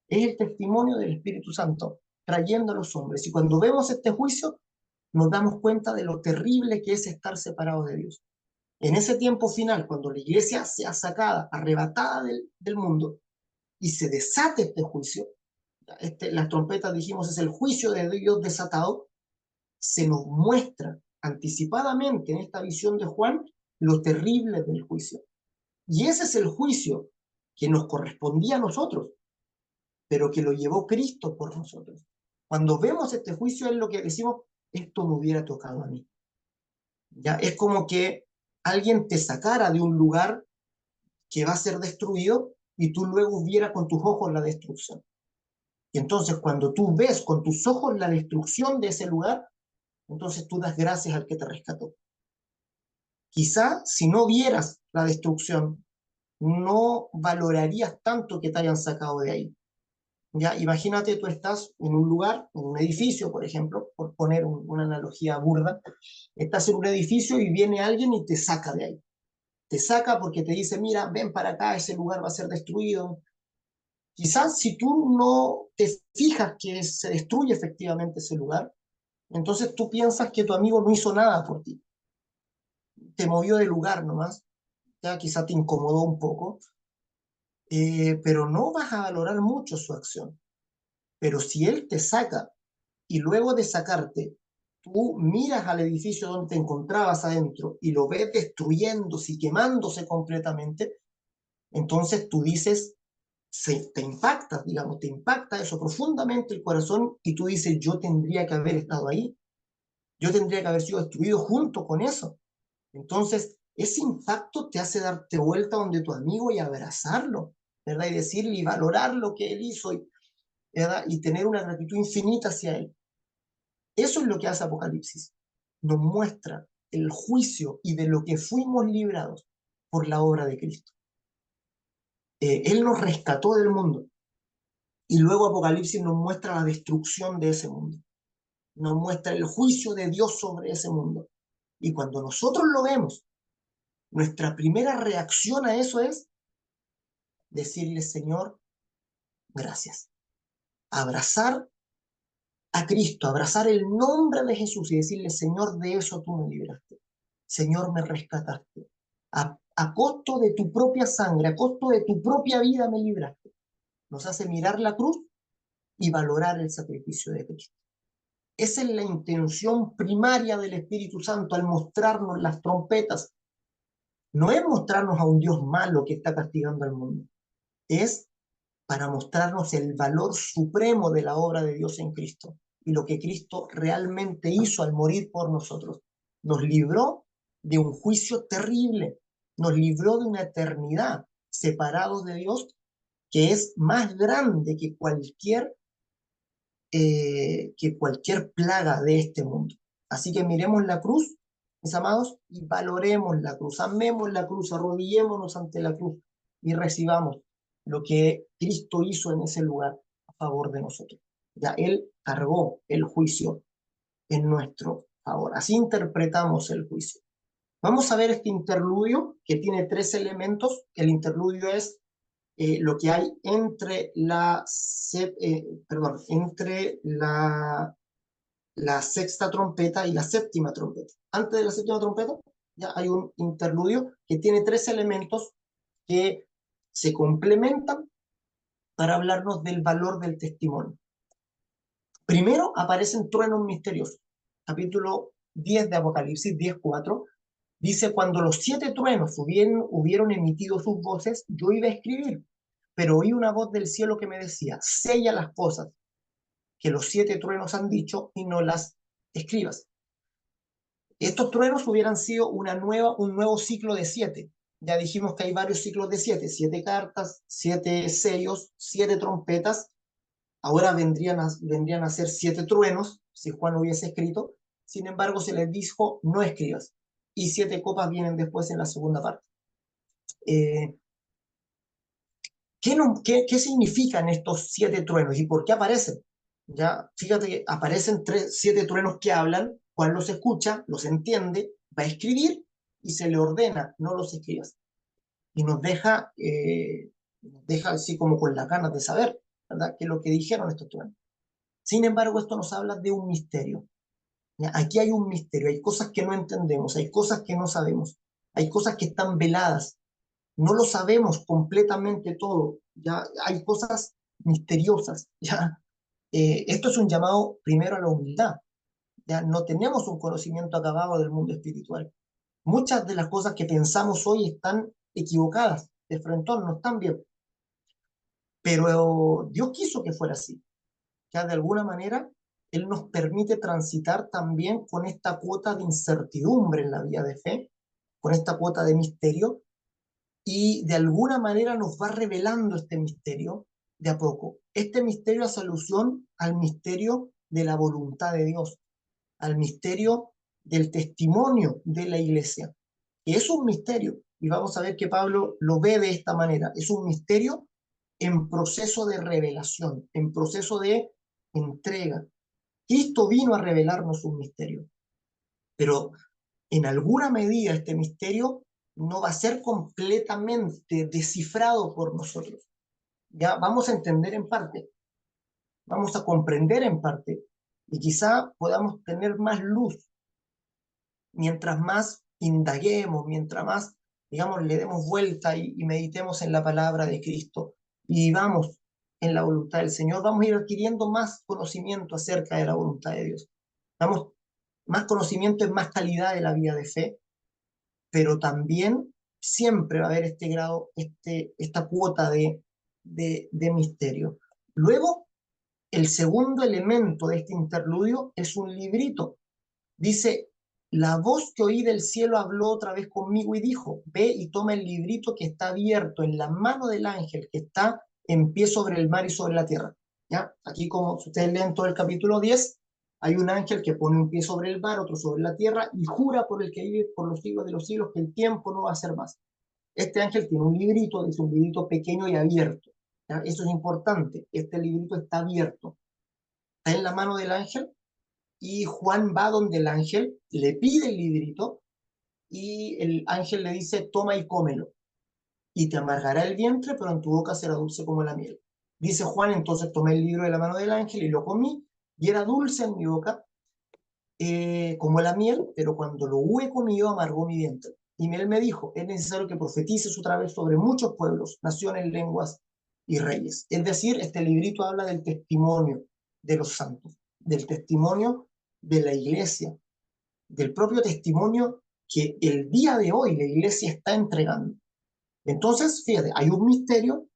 Es el testimonio del Espíritu Santo trayendo a los hombres. Y cuando vemos este juicio, nos damos cuenta de lo terrible que es estar separados de Dios. En ese tiempo final, cuando la iglesia sea sacada, arrebatada del mundo, y se desate este juicio, las trompetas dijimos es el juicio de Dios desatado, se nos muestra anticipadamente en esta visión de Juan lo terrible del juicio. Y ese es el juicio que nos correspondía a nosotros, pero que lo llevó Cristo por nosotros. Cuando vemos este juicio es lo que decimos, esto me hubiera tocado a mí. Ya es como que alguien te sacara de un lugar que va a ser destruido y tú luego vieras con tus ojos la destrucción. Y entonces cuando tú ves con tus ojos la destrucción de ese lugar, entonces tú das gracias al que te rescató. Quizá si no vieras la destrucción, no valorarías tanto que te hayan sacado de ahí. Ya, imagínate, tú estás en un lugar, en un edificio, por ejemplo, por poner una analogía burda, estás en un edificio y viene alguien y te saca de ahí. Te saca porque te dice, mira, ven para acá, ese lugar va a ser destruido. Quizás si tú no te fijas que se destruye efectivamente ese lugar, entonces tú piensas que tu amigo no hizo nada por ti, te movió de lugar nomás, ya quizás te incomodó un poco, pero no vas a valorar mucho su acción. Pero si él te saca y luego de sacarte, tú miras al edificio donde te encontrabas adentro y lo ves destruyéndose y quemándose completamente, entonces tú dices, te impacta, digamos, te impacta eso profundamente el corazón y tú dices, yo tendría que haber estado ahí, yo tendría que haber sido destruido junto con eso. Entonces, ese impacto te hace darte vuelta donde tu amigo y abrazarlo, ¿verdad? Y decirle y valorar lo que él hizo, ¿verdad? Y tener una gratitud infinita hacia él. Eso es lo que hace Apocalipsis. Nos muestra el juicio y de lo que fuimos librados por la obra de Cristo. Él nos rescató del mundo y luego Apocalipsis nos muestra la destrucción de ese mundo. Nos muestra el juicio de Dios sobre ese mundo. Y cuando nosotros lo vemos, nuestra primera reacción a eso es decirle, Señor, gracias. Abrazar a Cristo, abrazar el nombre de Jesús y decirle, Señor, de eso tú me libraste. Señor, me rescataste. A costo de tu propia sangre, a costo de tu propia vida me libraste. Nos hace mirar la cruz y valorar el sacrificio de Cristo. Esa es la intención primaria del Espíritu Santo al mostrarnos las trompetas. No es mostrarnos a un Dios malo que está castigando al mundo. Es para mostrarnos el valor supremo de la obra de Dios en Cristo y lo que Cristo realmente hizo al morir por nosotros. Nos libró de un juicio terrible, nos libró de una eternidad separados de Dios, que es más grande que cualquier plaga de este mundo. Así que miremos la cruz, mis amados, y valoremos la cruz, amemos la cruz, arrodillémonos ante la cruz y recibamos lo que Cristo hizo en ese lugar a favor de nosotros. Ya Él cargó el juicio en nuestro favor. Así interpretamos el juicio. Vamos a ver este interludio que tiene tres elementos. El interludio es lo que hay entre la sexta trompeta y la séptima trompeta. Antes de la séptima trompeta ya hay un interludio que tiene tres elementos que se complementan para hablarnos del valor del testimonio. Primero aparecen truenos misteriosos. Capítulo 10 de Apocalipsis, 10:4, dice: cuando los 7 truenos hubieron emitido sus voces, yo iba a escribir, pero oí una voz del cielo que me decía: sella las cosas que los 7 truenos han dicho y no las escribas. Estos truenos hubieran sido un nuevo ciclo de 7. Ya dijimos que hay varios ciclos de 7, 7 cartas, 7 sellos, 7 trompetas. Ahora vendrían a ser 7 truenos, si Juan hubiese escrito. Sin embargo, se les dijo: no escribas. Y 7 copas vienen después en la segunda parte. Eh, ¿Qué significan estos 7 truenos y por qué aparecen? Ya, fíjate que aparecen 7 truenos que hablan. Juan los escucha, los entiende, va a escribir y se le ordena: no los escribas. Y nos deja así como con las ganas de saber, ¿verdad?, qué es lo que dijeron estos truenos. Sin embargo, esto nos habla de un misterio. ¿Ya? Aquí hay un misterio, hay cosas que no entendemos, hay cosas que no sabemos, hay cosas que están veladas, no lo sabemos completamente todo, ya hay cosas misteriosas, ya. Esto es un llamado primero a la humildad, ya no tenemos un conocimiento acabado del mundo espiritual. Muchas de las cosas que pensamos hoy están equivocadas, de frente no están bien, pero Dios quiso que fuera así. Ya de alguna manera Él nos permite transitar también con esta cuota de incertidumbre en la vida de fe, con esta cuota de misterio, y de alguna manera nos va revelando este misterio de a poco. Este misterio hace alusión al misterio de la voluntad de Dios, al misterio del testimonio de la iglesia, que es un misterio, y vamos a ver que Pablo lo ve de esta manera: es un misterio en proceso de revelación, en proceso de entrega. Cristo vino a revelarnos un misterio, pero en alguna medida este misterio no va a ser completamente descifrado por nosotros. Ya vamos a entender en parte, vamos a comprender en parte, y quizá podamos tener más luz mientras más indaguemos, mientras más, digamos, le demos vuelta y meditemos en la palabra de Cristo y vamos en la voluntad del Señor, vamos a ir adquiriendo más conocimiento acerca de la voluntad de Dios. Vamos, más conocimiento es más calidad de la vida de fe, pero también siempre va a haber este grado, esta cuota de misterio. Luego, el segundo elemento de este interludio es un librito. Dice: la voz que oí del cielo habló otra vez conmigo y dijo: ve y toma el librito que está abierto en la mano del ángel que está en pie sobre el mar y sobre la tierra. ¿Ya? Aquí, como ustedes leen todo el capítulo 10, hay un ángel que pone un pie sobre el mar, otro sobre la tierra, y jura por el que vive por los siglos de los siglos que el tiempo no va a ser más. Este ángel tiene un librito, dice un librito pequeño y abierto. ¿Ya? Eso es importante, este librito está abierto, está en la mano del ángel, y Juan va donde el ángel, le pide el librito, y el ángel le dice: toma y cómelo, y te amargará el vientre, pero en tu boca será dulce como la miel. Dice Juan: entonces tomé el libro de la mano del ángel y lo comí, y era dulce en mi boca, como la miel, pero cuando lo hube comido amargó mi vientre. Y él me dijo: es necesario que profetices otra vez sobre muchos pueblos, naciones, lenguas y reyes. Es decir, este librito habla del testimonio de los santos, del testimonio de la iglesia, del propio testimonio que el día de hoy la iglesia está entregando. Entonces, fíjate, hay un misterio,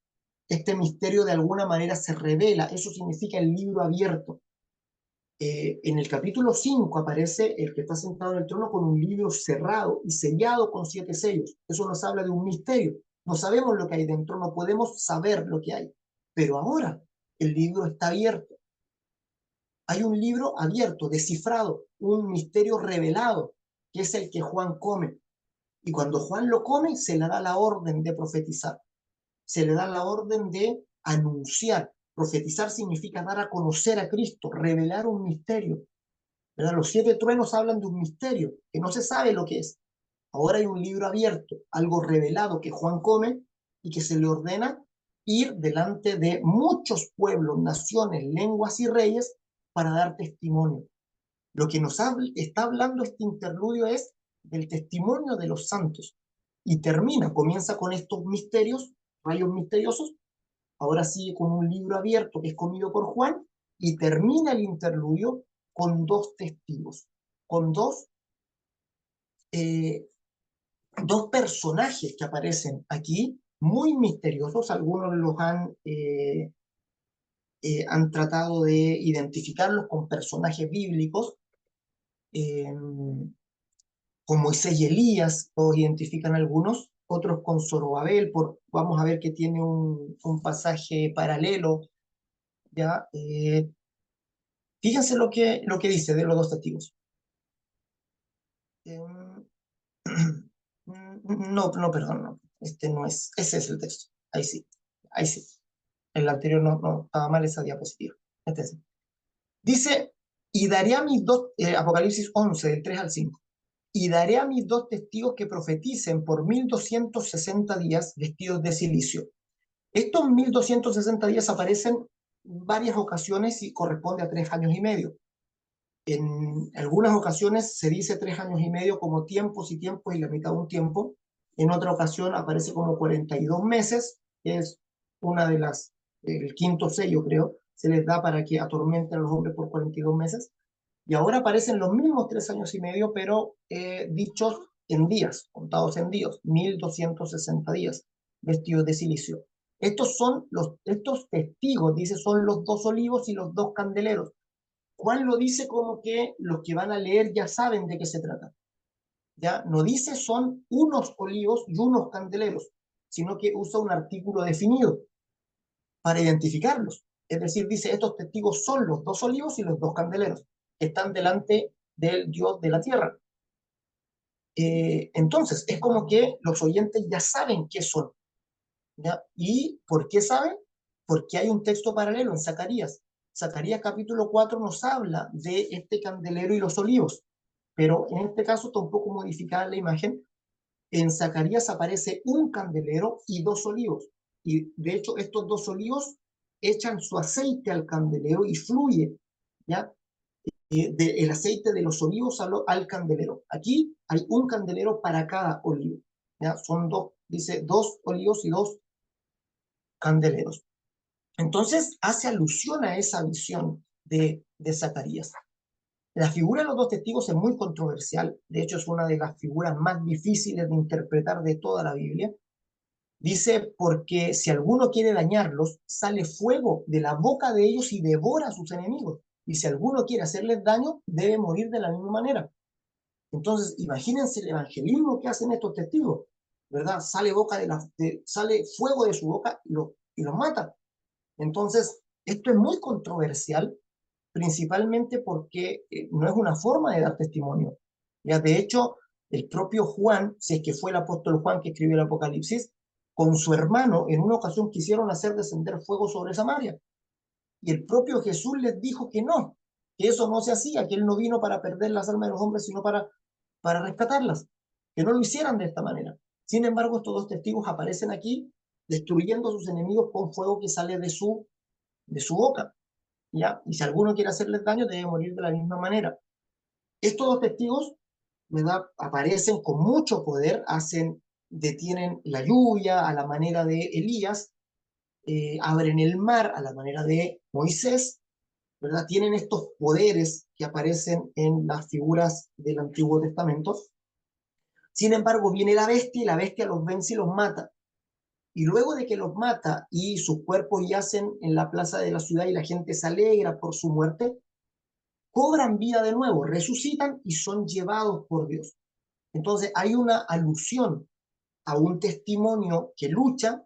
este misterio de alguna manera se revela, eso significa el libro abierto. En el capítulo 5 aparece el que está sentado en el trono con un libro cerrado y sellado con 7 sellos. Eso nos habla de un misterio. No sabemos lo que hay dentro, no podemos saber lo que hay. Pero ahora el libro está abierto. Hay un libro abierto, descifrado, un misterio revelado, que es el que Juan come. Y cuando Juan lo come, se le da la orden de profetizar, se le da la orden de anunciar. Profetizar significa dar a conocer a Cristo, revelar un misterio, ¿verdad? Los 7 truenos hablan de un misterio que no se sabe lo que es. Ahora hay un libro abierto, algo revelado que Juan come y que se le ordena ir delante de muchos pueblos, naciones, lenguas y reyes para dar testimonio. Lo que nos está hablando este interludio es del testimonio de los santos y comienza con estos misterios, rayos misteriosos, ahora sigue con un libro abierto que es comido por Juan y termina el interludio con 2 testigos, con eh, dos personajes que aparecen aquí, muy misteriosos. Algunos los han tratado de identificarlos con personajes bíblicos, eh, con Moisés y Elías, los identifican algunos, otros con Zorobabel, vamos a ver que tiene un pasaje paralelo, ¿ya? Fíjense lo que dice de los 2 testigos. Eh, no, no, perdón, no. Este no es, ese es el texto. Ahí sí, ahí sí. El anterior no estaba mal esa diapositiva. Este sí. Dice, y daré a mis Apocalipsis 11, del 3 al 5. Y daré a mis 2 testigos que profeticen por 1260 días vestidos de silicio. Estos 1260 días aparecen en varias ocasiones y corresponde a 3 años y medio. En algunas ocasiones se dice 3 años y medio como tiempos y tiempos y la mitad de un tiempo. En otra ocasión aparece como 42 meses, que es una de el quinto sello, creo, se les da para que atormenten a los hombres por 42 meses. Y ahora aparecen los mismos 3 años y medio, pero dichos en días, contados en días, 1260 días, vestidos de silicio. Estos testigos, dice, son los 2 olivos y los 2 candeleros. Juan lo dice como que los que van a leer ya saben de qué se trata. Ya no dice son unos olivos y unos candeleros, sino que usa un artículo definido para identificarlos. Es decir, dice, estos testigos son los 2 olivos y los 2 candeleros que están delante del Dios de la tierra. Entonces, es como que los oyentes ya saben qué son. ¿Ya? ¿Y por qué saben? Porque hay un texto paralelo en Zacarías. Zacarías capítulo 4 nos habla de este candelero y los olivos, pero en este caso está un poco modificada la imagen. En Zacarías aparece un candelero y 2 olivos, y de hecho estos 2 olivos echan su aceite al candelero y fluye, ¿ya? El aceite de los olivos al candelero. Aquí hay un candelero para cada olivo, ¿ya? Son dice 2 olivos y 2 candeleros. Entonces hace alusión a esa visión de Zacarías. La figura de los 2 testigos es muy controversial, de hecho es una de las figuras más difíciles de interpretar de toda la Biblia. Dice, porque si alguno quiere dañarlos, sale fuego de la boca de ellos y devora a sus enemigos. Y si alguno quiere hacerles daño, debe morir de la misma manera. Entonces, imagínense el evangelismo que hacen estos testigos, ¿verdad? Sale fuego de su boca y los mata. Entonces, esto es muy controversial, principalmente porque no es una forma de dar testimonio. Ya, de hecho, el propio Juan, si es que fue el apóstol Juan que escribió el Apocalipsis, con su hermano en una ocasión quisieron hacer descender fuego sobre Samaria. Y el propio Jesús les dijo que no, que eso no se hacía, que él no vino para perder las almas de los hombres, sino para rescatarlas, que no lo hicieran de esta manera. Sin embargo, estos 2 testigos aparecen aquí destruyendo a sus enemigos con fuego que sale de su boca, ¿ya? Y si alguno quiere hacerles daño, debe morir de la misma manera. Estos 2 testigos, ¿verdad?, aparecen con mucho poder, detienen la lluvia a la manera de Elías, abren el mar a la manera de Moisés, ¿verdad? Tienen estos poderes que aparecen en las figuras del Antiguo Testamento. Sin embargo, viene la bestia y la bestia los vence y los mata. Y luego de que los mata y sus cuerpos yacen en la plaza de la ciudad y la gente se alegra por su muerte, cobran vida de nuevo, resucitan y son llevados por Dios. Entonces hay una alusión a un testimonio que lucha,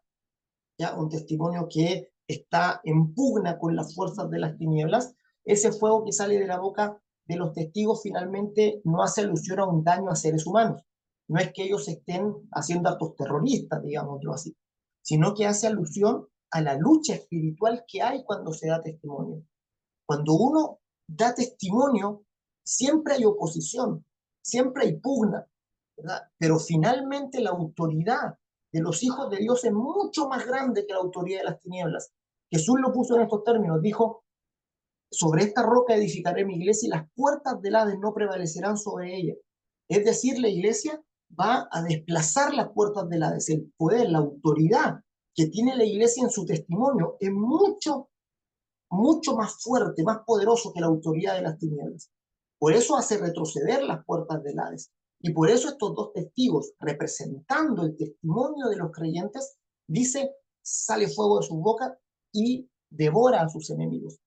¿ya? Un testimonio que está en pugna con las fuerzas de las tinieblas. Ese fuego que sale de la boca de los testigos finalmente no hace alusión a un daño a seres humanos. No es que ellos estén haciendo actos terroristas, digámoslo así, sino que hace alusión a la lucha espiritual que hay cuando se da testimonio. Cuando uno da testimonio, siempre hay oposición, siempre hay pugna, ¿verdad? Pero finalmente la autoridad de los hijos de Dios es mucho más grande que la autoridad de las tinieblas. Jesús lo puso en estos términos, dijo, sobre esta roca edificaré mi iglesia y las puertas del Hades no prevalecerán sobre ella. Es decir, la iglesia va a desplazar las puertas del Hades. El poder, la autoridad que tiene la iglesia en su testimonio es mucho más fuerte, más poderoso que la autoridad de las tinieblas. Por eso hace retroceder las puertas del Hades. Y por eso estos dos testigos, representando el testimonio de los creyentes, dice, sale fuego de su boca y devora a sus enemigos.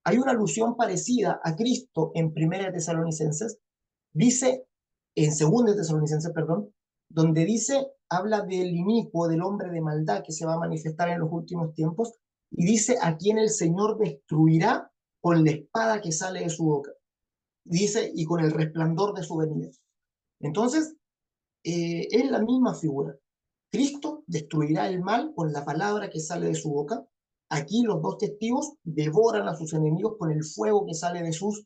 Hay una alusión parecida a Cristo en Primera Tesalonicenses, dice, en Segunda Tesalonicenses, perdón, donde dice, habla del inicuo, del hombre de maldad que se va a manifestar en los últimos tiempos, y dice, a quien el Señor destruirá con la espada que sale de su boca. Dice, y con el resplandor de su venida. Entonces, es la misma figura. Cristo destruirá el mal con la palabra que sale de su boca. Aquí los dos testigos devoran a sus enemigos con el fuego que sale de sus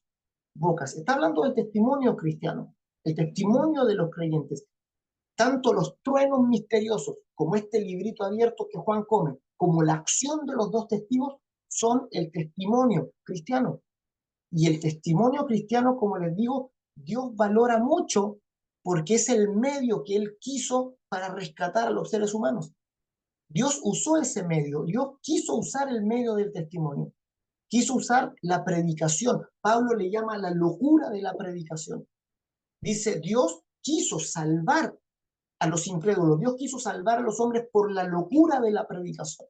bocas. Está hablando del testimonio cristiano, el testimonio de los creyentes. Tanto los truenos misteriosos como este librito abierto que Juan come, como la acción de los dos testigos son el testimonio cristiano. Y el testimonio cristiano, como les digo, Dios valora mucho porque es el medio que Él quiso para rescatar a los seres humanos. Dios usó ese medio, Dios quiso usar el medio del testimonio, quiso usar la predicación. Pablo le llama la locura de la predicación. Dice, Dios quiso salvar a los incrédulos, Dios quiso salvar a los hombres por la locura de la predicación.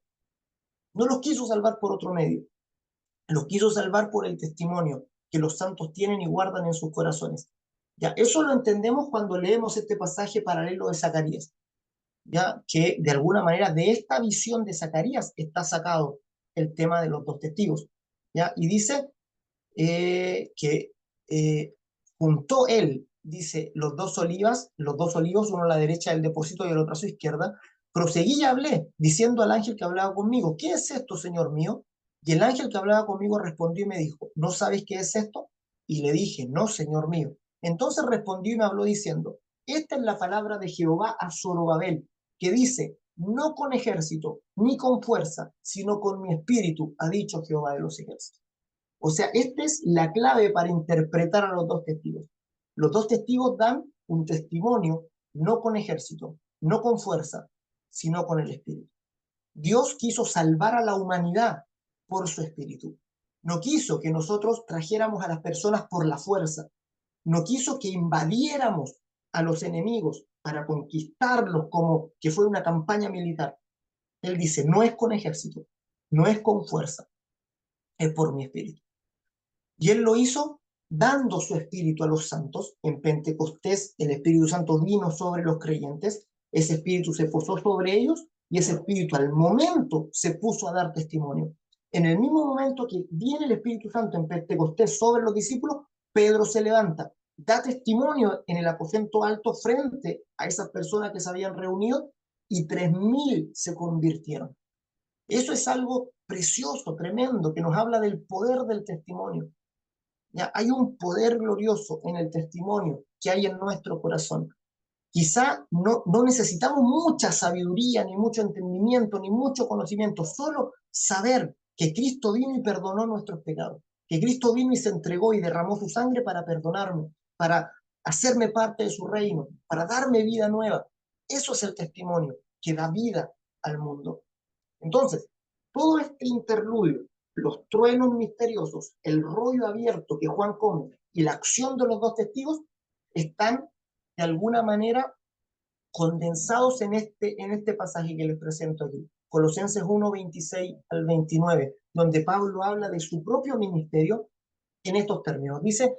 No los quiso salvar por otro medio, los quiso salvar por el testimonio que los santos tienen y guardan en sus corazones. Ya, eso lo entendemos cuando leemos este pasaje paralelo de Zacarías, ya que de alguna manera de esta visión de Zacarías está sacado el tema de los dos testigos. ¿Ya? Y dice que juntó él, dice, los dos olivos, uno a la derecha del depósito y el otro a su izquierda, proseguí y hablé, diciendo al ángel que hablaba conmigo, ¿qué es esto, Señor mío? Y el ángel que hablaba conmigo respondió y me dijo, ¿no sabes qué es esto? Y le dije, no, Señor mío. Entonces respondió y me habló diciendo, esta es la palabra de Jehová a Zorobabel, que dice, no con ejército, ni con fuerza, sino con mi espíritu, ha dicho Jehová de los ejércitos. O sea, esta es la clave para interpretar a los dos testigos. Los dos testigos dan un testimonio no con ejército, no con fuerza, sino con el espíritu. Dios quiso salvar a la humanidad por su espíritu. No quiso que nosotros trajéramos a las personas por la fuerza. No quiso que invadiéramos a los enemigos para conquistarlos como que fue una campaña militar. Él dice, no es con ejército, no es con fuerza, es por mi espíritu. Y él lo hizo dando su espíritu a los santos. En Pentecostés el Espíritu Santo vino sobre los creyentes, ese espíritu se posó sobre ellos y ese espíritu al momento se puso a dar testimonio. En el mismo momento que viene el Espíritu Santo en Pentecostés sobre los discípulos, Pedro se levanta, da testimonio en el aposento alto frente a esas personas que se habían reunido y 3000 se convirtieron. Eso es algo precioso, tremendo, que nos habla del poder del testimonio. ¿Ya? Hay un poder glorioso en el testimonio que hay en nuestro corazón. Quizá no necesitamos mucha sabiduría, ni mucho entendimiento, ni mucho conocimiento, solo saber que Cristo vino y perdonó nuestros pecados, que Cristo vino y se entregó y derramó su sangre para perdonarme, para hacerme parte de su reino, para darme vida nueva. Eso es el testimonio que da vida al mundo. Entonces, todo este interludio, los truenos misteriosos, el rollo abierto que Juan come y la acción de los dos testigos están de alguna manera condensados en este pasaje que les presento aquí. Colosenses 1, 26 al 29, donde Pablo habla de su propio ministerio en estos términos. Dice,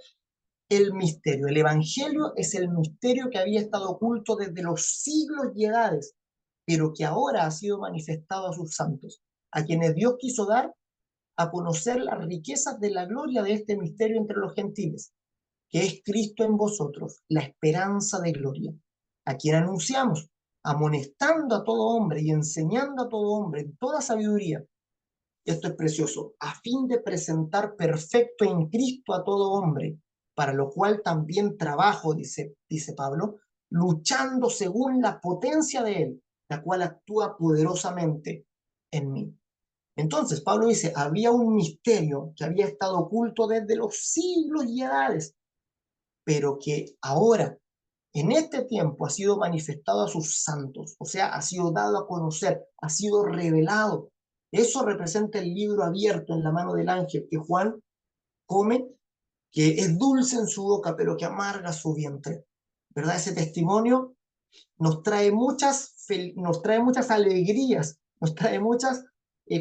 el misterio. El Evangelio es el misterio que había estado oculto desde los siglos y edades, pero que ahora ha sido manifestado a sus santos, a quienes Dios quiso dar a conocer las riquezas de la gloria de este misterio entre los gentiles, que es Cristo en vosotros, la esperanza de gloria, a quien anunciamos, amonestando a todo hombre y enseñando a todo hombre en toda sabiduría. Esto es precioso, a fin de presentar perfecto en Cristo a todo hombre, para lo cual también trabajo, dice Pablo, luchando según la potencia de Él, la cual actúa poderosamente en mí. Entonces, Pablo dice, había un misterio que había estado oculto desde los siglos y edades, pero que ahora, en este tiempo, ha sido manifestado a sus santos, o sea, ha sido dado a conocer, ha sido revelado. Eso representa el libro abierto en la mano del ángel que Juan come, que es dulce en su boca, pero que amarga su vientre. ¿Verdad? Ese testimonio nos trae muchas alegrías, nos trae muchas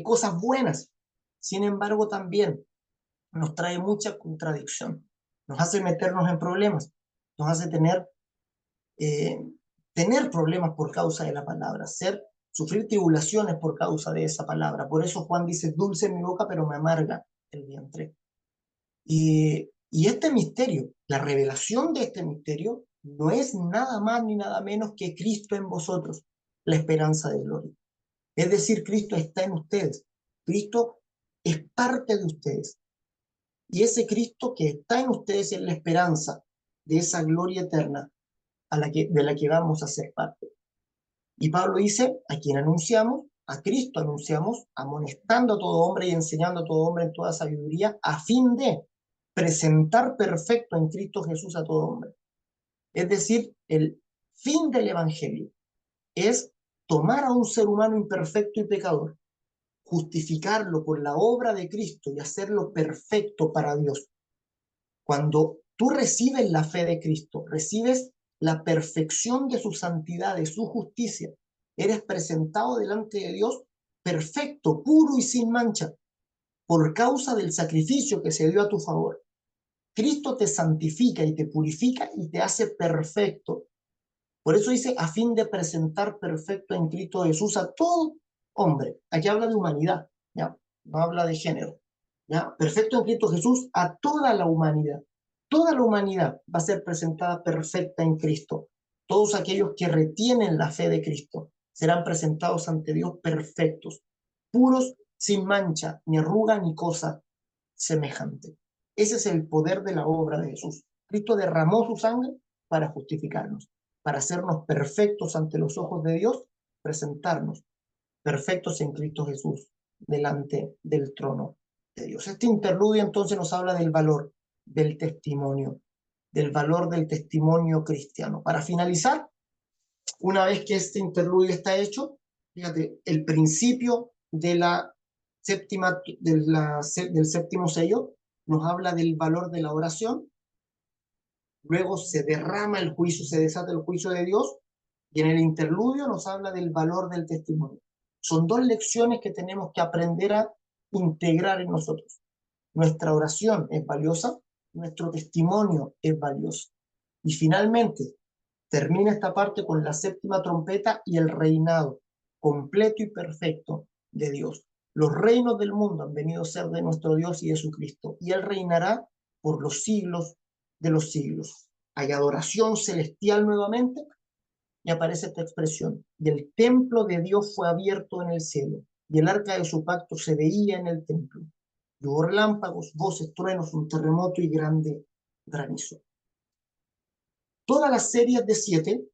cosas buenas. Sin embargo, también nos trae mucha contradicción. Nos hace meternos en problemas, nos hace eh, tener problemas por causa de la palabra, sufrir tribulaciones por causa de esa palabra. Por eso Juan dice, dulce en mi boca, pero me amarga el vientre. Y este misterio, la revelación de este misterio, no es nada más ni nada menos que Cristo en vosotros, la esperanza de gloria. Es decir, Cristo está en ustedes. Cristo es parte de ustedes. Y ese Cristo que está en ustedes es la esperanza de esa gloria eterna de la que vamos a ser parte. Y Pablo dice, a quien anunciamos, a Cristo anunciamos, amonestando a todo hombre y enseñando a todo hombre en toda sabiduría, a fin de presentar perfecto en Cristo Jesús a todo hombre. Es decir, el fin del Evangelio es tomar a un ser humano imperfecto y pecador, justificarlo por la obra de Cristo y hacerlo perfecto para Dios. Cuando tú recibes la fe de Cristo, recibes la perfección de su santidad, de su justicia, eres presentado delante de Dios perfecto, puro y sin mancha, por causa del sacrificio que se dio a tu favor. Cristo te santifica y te purifica y te hace perfecto. Por eso dice, a fin de presentar perfecto en Cristo Jesús a todo hombre. Aquí habla de humanidad, ¿ya? No habla de género. ¿Ya? Perfecto en Cristo Jesús a toda la humanidad. Toda la humanidad va a ser presentada perfecta en Cristo. Todos aquellos que retienen la fe de Cristo serán presentados ante Dios perfectos, puros, sin mancha, ni arruga, ni cosa semejante. Ese es el poder de la obra de Jesús. Cristo derramó su sangre para justificarnos, para hacernos perfectos ante los ojos de Dios, presentarnos perfectos en Cristo Jesús delante del trono de Dios. Este interludio entonces nos habla del valor del testimonio cristiano. Para finalizar, una vez que este interludio está hecho, fíjate, el principio de del séptimo sello nos habla del valor de la oración, luego se derrama el juicio, se desata el juicio de Dios, y en el interludio nos habla del valor del testimonio. Son dos lecciones que tenemos que aprender a integrar en nosotros. Nuestra oración es valiosa, nuestro testimonio es valioso. Y finalmente, termina esta parte con la séptima trompeta y el reinado completo y perfecto de Dios. Los reinos del mundo han venido a ser de nuestro Dios y de su Cristo, y Él reinará por los siglos de los siglos. Hay adoración celestial nuevamente, y aparece esta expresión, y el templo de Dios fue abierto en el cielo, y el arca de su pacto se veía en el templo. Y hubo relámpagos, voces, truenos, un terremoto y grande granizo. Todas las series de 7,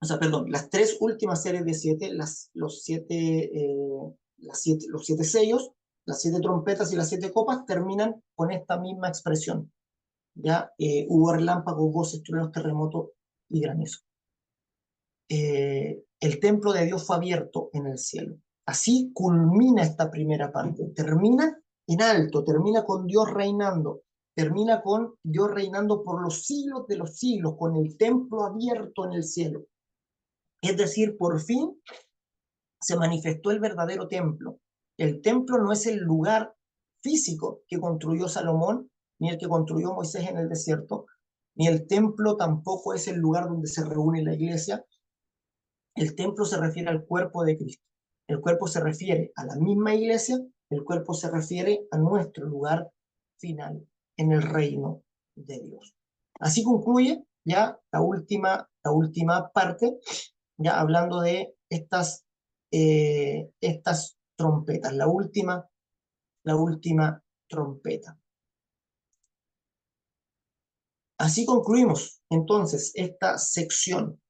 o sea, perdón, las tres últimas series de 7, los 7 sellos, las 7 trompetas y las 7 copas terminan con esta misma expresión. Ya hubo relámpagos, voces, truenos, terremoto y granizo. El templo de Dios fue abierto en el cielo. Así culmina esta primera parte. Termina en alto, termina con Dios reinando, termina con Dios reinando por los siglos de los siglos, con el templo abierto en el cielo. Es decir, por fin se manifestó el verdadero templo. El templo no es el lugar físico que construyó Salomón, ni el que construyó Moisés en el desierto, ni el templo tampoco es el lugar donde se reúne la iglesia. El templo se refiere al cuerpo de Cristo. El cuerpo se refiere a la misma iglesia, el cuerpo se refiere a nuestro lugar final en el reino de Dios. Así concluye ya la última parte, ya hablando de estas trompetas, la última trompeta. Así concluimos entonces esta sección.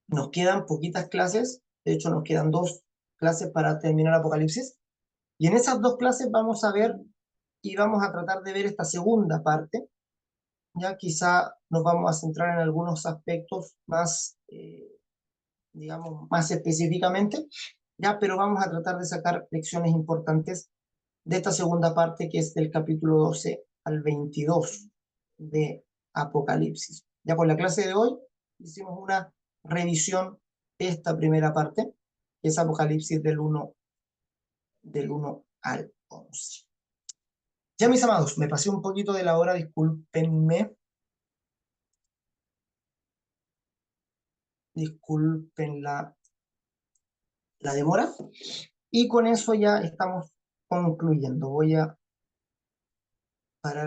Nos quedan poquitas clases, de hecho nos quedan 2 clases para terminar Apocalipsis, y en esas 2 clases vamos a ver y vamos a tratar de ver esta segunda parte, ya quizá nos vamos a centrar en algunos aspectos más, digamos, más específicamente, ya, pero vamos a tratar de sacar lecciones importantes de esta segunda parte que es del capítulo 12 al 22 de Apocalipsis. Ya con la clase de hoy hicimos una revisión de esta primera parte, que es Apocalipsis del 1 al 11. Ya mis amados, me pasé un poquito de la hora, disculpen la demora, y con eso ya estamos concluyendo. Voy a parar aquí.